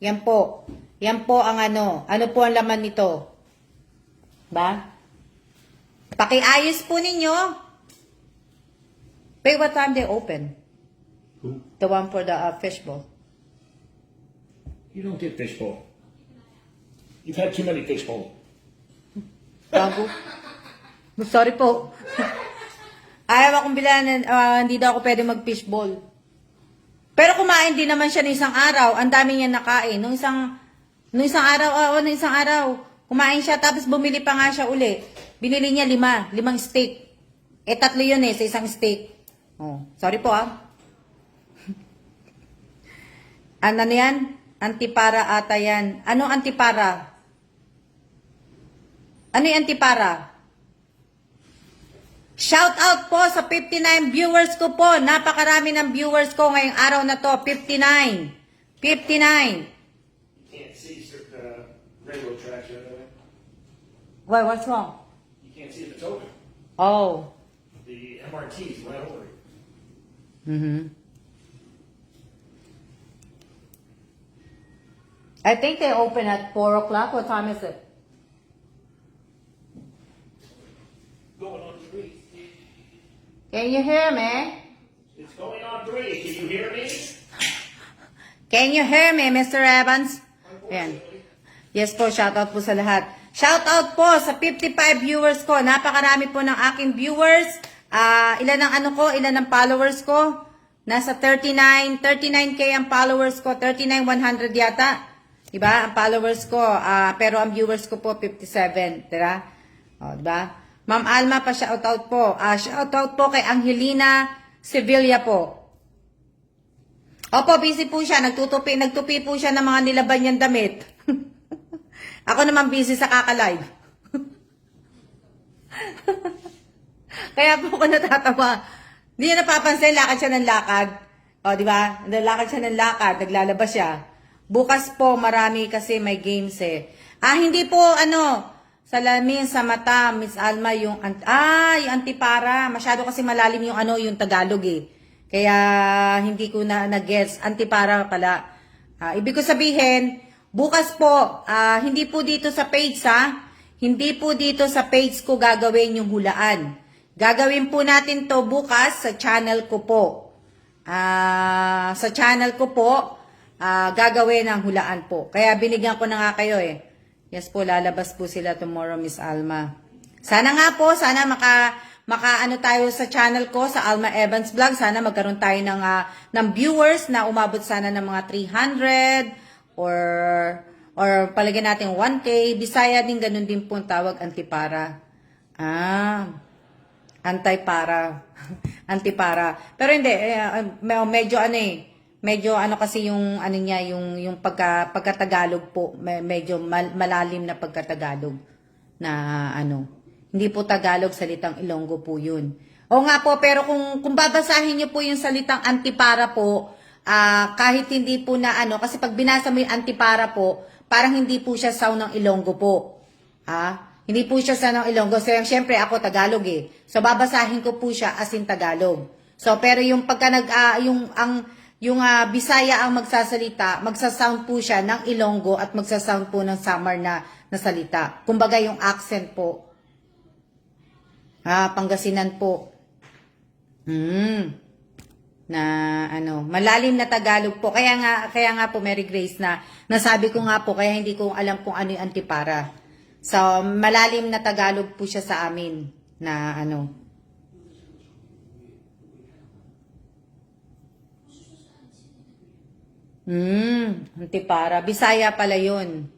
yan po. Yan po ang ano po ang laman nito. Ba? Pakiayos po ninyo. Wait, what time they open? Who? The one for the fishbowl. You don't get fishbowl. You've had too many fishbowl. Bago. Sorry po. Ayaw akong bilanan, hindi daw ako pwede mag-fishbowl. Pero kumain din naman siya ng isang araw. Ang dami niya nakain. Nung isang araw. Kumain siya, tapos bumili pa nga siya uli. Binili niya 5 steak. 3 yun sa isang steak. Sorry po Ano yan? Antipara ata yan. Ano antipara? Ano yung antipara? Shout out po sa 59 viewers ko po. Napakarami ng viewers ko ngayong araw na to. 59. You can't see railroad tracks the other way. Why, what's wrong? You can't see if it's open. Oh. The MRT's right over it. I think they open at 4 o'clock. What time is it? Going on 3. Can you hear me? It's going on 3. Can you hear me? Can you hear me, Mr. Evans? Ayan. Yes po, shoutout po sa lahat. Shoutout po sa 55 viewers ko. Napakarami po ng aking viewers. Ilan ang followers ko? Nasa 39K ang followers ko. 39,100 yata. Diba? Ang followers ko. Pero ang viewers ko po, 57. Diba? Diba? Ma'am Alma pa shoutout po. Shoutout po kay Angelina Sevilla po. Opo, busy po siya. Nagtupi po siya ng mga nilaban niyang damit. Ako naman busy sa kaka-live. Kaya po ako natatawa. Hindi niya napapansin, lakad siya ng lakad. O, di ba? Nalakad siya ng lakad, naglalabas siya. Bukas po, marami kasi may games eh. Hindi po, salamin sa mata, Miss Alma, yung antipara. Masyado kasi malalim yung yung Tagalog eh. Kaya, hindi ko na nag-gets. Antipara pala. Ibig ko sabihin, bukas po, hindi po dito sa page hindi po dito sa page ko gagawin yung hulaan. Gagawin po natin to bukas sa channel ko po. Sa channel ko po, gagawin ang hulaan po. Kaya binigyan ko na nga kayo eh. Yes po, lalabas po sila tomorrow, Miss Alma. Sana nga po, sana maka tayo sa channel ko, sa Alma Evans Vlog. Sana magkaroon tayo ng viewers na umabot sana ng mga 300 or palagyan natin 1K. Bisaya din, ganun din po ang tawag, antipara. Antipara. Antipara. Pero hindi, medyo kasi yung niya, yung pagkatagalog po, medyo malalim na pagkatagalog na Hindi po Tagalog, salitang Ilonggo po yun. O nga po, pero kung babasahin niyo po yung salitang antipara po, kahit hindi po na kasi pag binasa mo yung antipara po, parang hindi po siya sound ng Ilonggo po. Hindi po siya sound ng Ilonggo. So, syempre ako Tagalog eh. So, babasahin ko po siya as in Tagalog. So, pero yung pagka yung Bisaya ang magsasalita, magsasound po siya ng Ilonggo at magsasound po ng Samar na salita. Kumbaga yung accent po. Pangasinan po. Malalim na Tagalog po. Kaya nga po Mary Grace na nasabi ko nga po, kaya hindi ko alam kung ano yung antipara. So, malalim na Tagalog po siya sa amin na antipara. Bisaya pala yun.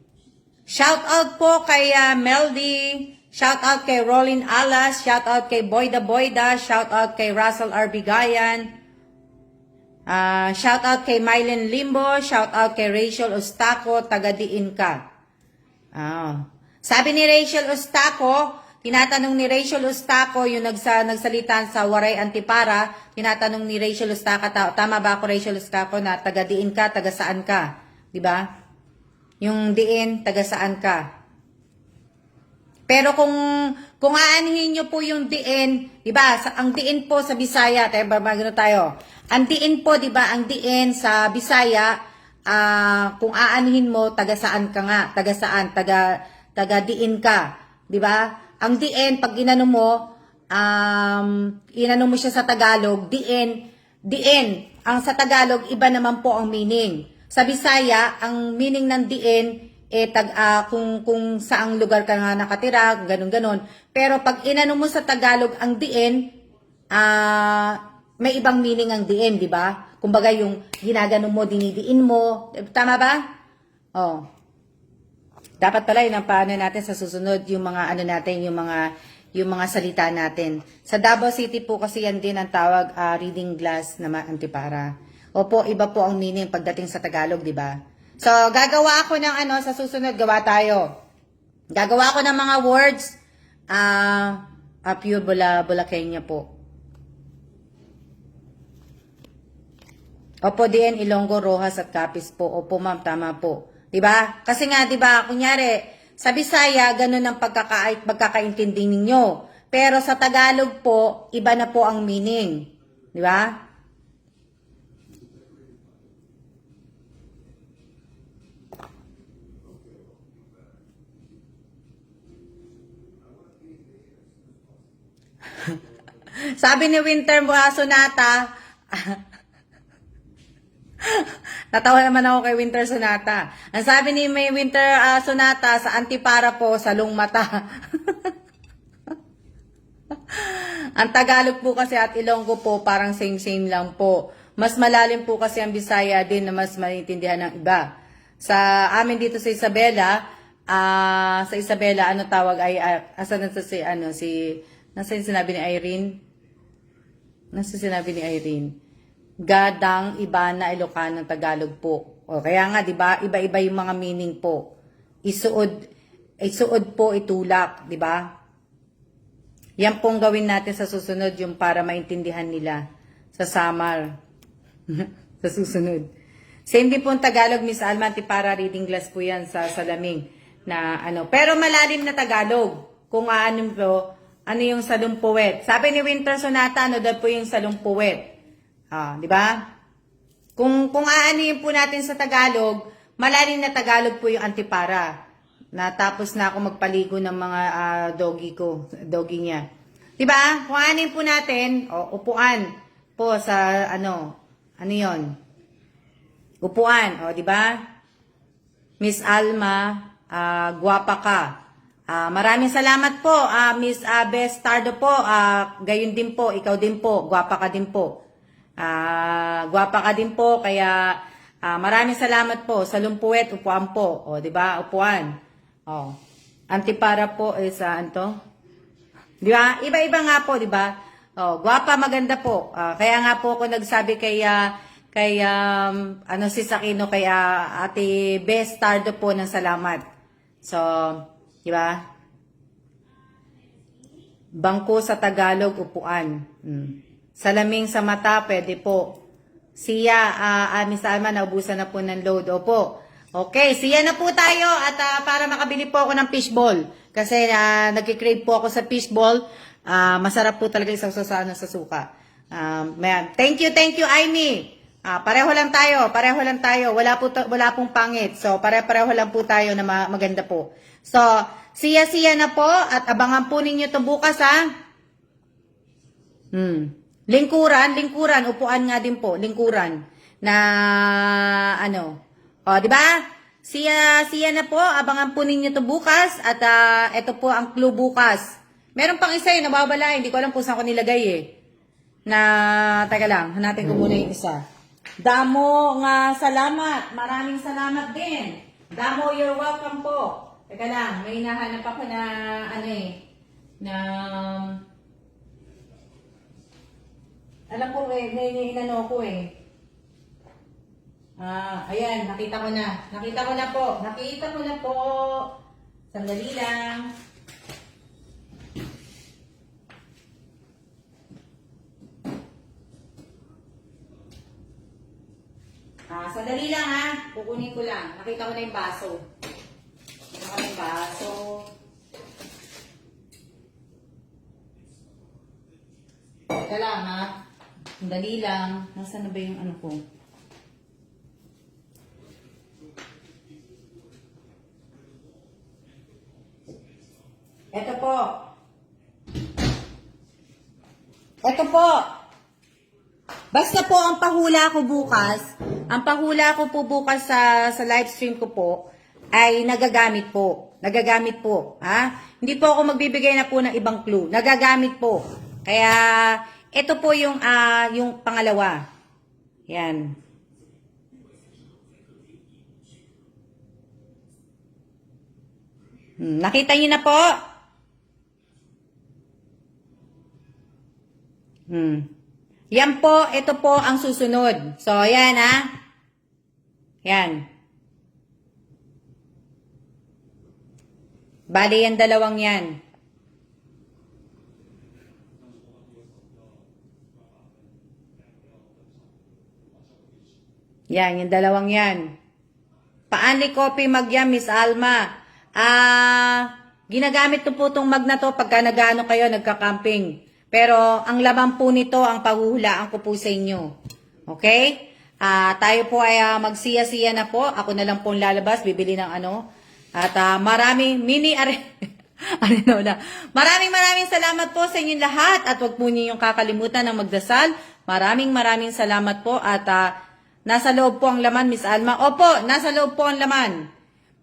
Shout out po kay Meldy. Shout out kay Rolin Alas. Shout out kay Boyda Boyda. Shout out kay Russell R. Bigayan. Shout out kay Mylen Limbo. Shout out kay Rachel Ostaco. Taga-diin ka. Sabi ni Rachel Ostaco, tinatanong ni Rachel Ostaco, yung nagsalita sa Waray Antipara, tinatanong ni Rachel Ostaco, tama ba ako Rachel Ostaco na taga-diin ka, taga-saan ka? Diba? Yung diin, taga-saan ka? Pero kung aanhin nyo po yung diin, diba? Ang diin po sa Bisaya, tayo. Ang diin po, diba? Ang diin sa Bisaya, kung aanhin mo, taga-saan ka nga? Taga-saan? Taga-diin ka. Diba? Ang diin, pag inano mo siya sa Tagalog, diin. Ang sa Tagalog, iba naman po ang meaning. Sa Bisaya, ang meaning ng diin, kung saang lugar ka nga nakatira, ganun. Pero pag inano mo sa Tagalog ang diin, may ibang meaning ang diin, di ba? Kumbaga yung ginagano mo, dinidiin mo. Tama ba? Dapat pala yun ang paano natin sa susunod, yung mga yung mga salita natin. Sa Davao City po kasi yan din ang tawag reading glass na antipara. Opo, iba po ang meaning pagdating sa Tagalog, di ba? So, gagawa ako ng sa susunod, gawa tayo. Gagawa ako ng mga words, pure Bulacania po. Opo, diin, Ilonggo, Rojas at Capiz po. Opo, ma'am, tama po. Diba? Kasi nga, diba, kunyari, sa Bisaya, ganun ang pagkakaintindi ninyo. Pero sa Tagalog po, iba na po ang meaning. Diba? Sabi ni Winter Sonata, natawa naman ako kay Winter Sonata. Ang sabi ni may Winter Sonata, sa antipara po, salong mata. Ang Tagalog po kasi at Ilonggo po, parang same-same lang po. Mas malalim po kasi ang Bisaya din na mas maintindihan ng iba. Sa amin dito sa Isabela, ano tawag ay, asan na nasa sinabi ni Irene? Nasa sinabi ni Irene? Gadang, iba na Ilocano, Tagalog po. O kaya nga, 'di ba? Iba-iba yung mga meaning po. Isuod isuod po, itulak, di ba? Yan pong gawin natin sa susunod, yung para maintindihan nila sa summer. Sa susunod. Same din po ang Tagalog, Miss Alma, para reading glass po yan sa salaming na ano. Pero malalim na Tagalog. Kung ano po, ano yung salumpuwet. Sabi ni Winter Sonata, ano daw po yung salumpuwet. Di ba? Kung aanuhin po natin sa Tagalog, malalim na Tagalog po yung antipara. Natapos na ako magpaligo ng mga doggy niya. 'Di ba? Kung aanuhin po natin, upuan po sa ano 'yon? Upuan, 'di ba? Miss Alma, guwapa ka. Maraming salamat po, Miss Bestardo po. Gayon din po, ikaw din po, guwapa ka din po. Guwapa ka din po, kaya maraming salamat po. Sa lumpuwet, upuan po. O, di ba? Upuan. O. Antipara po is anto. Di ba? Iba-iba nga po, di ba? O, guwapa, maganda po. Kaya nga po ako nagsabi kay si Sakino, kay Ate Bestardo po ng salamat. So, di ba? Bangko sa Tagalog, upuan. Salaming sa mata, pwede po. Siya, Miss Alma, naubusan na po ng load. Opo. Okay, siya na po tayo at para makabili po ako ng fishball. Kasi nagkikrave po ako sa fishball. Masarap po talaga isang sa suka. Thank you, Aimee. Pareho lang tayo. Wala pong pangit. So, pareho lang po tayo na maganda po. So, siya na po at abangan po ninyo ito bukas, ha? Lingkuran, upuan nga din po, lingkuran. Na, di ba? Siya na po, abangan po ninyo ito bukas, at ito po ang clue bukas. Meron pang isa nababala, hindi ko alam kung saan ko nilagay teka lang, hanapin ko muna yung isa. Damo nga salamat, maraming salamat din. Damo, you're welcome po. Teka lang, may hinahanap ako na, alam ko may inano ko ayan, nakita ko na po. Sandali lang. Sandali lang, ha. Kukunin ko lang. Nakita ko na yung baso. Teka lang, ha. Sandali lang. Nasaan na ba yung ano ko? Ito po. Basta po ang pahula ko bukas sa live stream ko po ay nagagamit po. Ha? Hindi po ako magbibigay na po ng ibang clue. Nagagamit po. Kaya ito po yung pangalawa. Yan. Nakita niyo na po? Yan po, ito po ang susunod. So, yan, ha? Yan. Bali, yan dalawang yan. Yan, yung dalawang yan. Paani copy magyam, Miss Alma? Ginagamit ko po itong mag na to pagka nag-ano kayo, nagka-camping. Pero ang laman po nito, ang paghuhulaan ko po sa inyo. Okay? Tayo po ay magsiya-siya na po. Ako na lang po lalabas, bibili ng ano. At maraming maraming salamat po sa inyong lahat. At huwag po niyo yung kakalimutan ng magdasal. Maraming salamat po. At nasa loob po ang laman, Miss Alma. Opo, nasa loob po ang laman.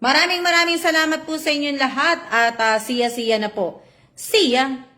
Maraming salamat po sa inyong lahat. At siya-siya na po. See ya!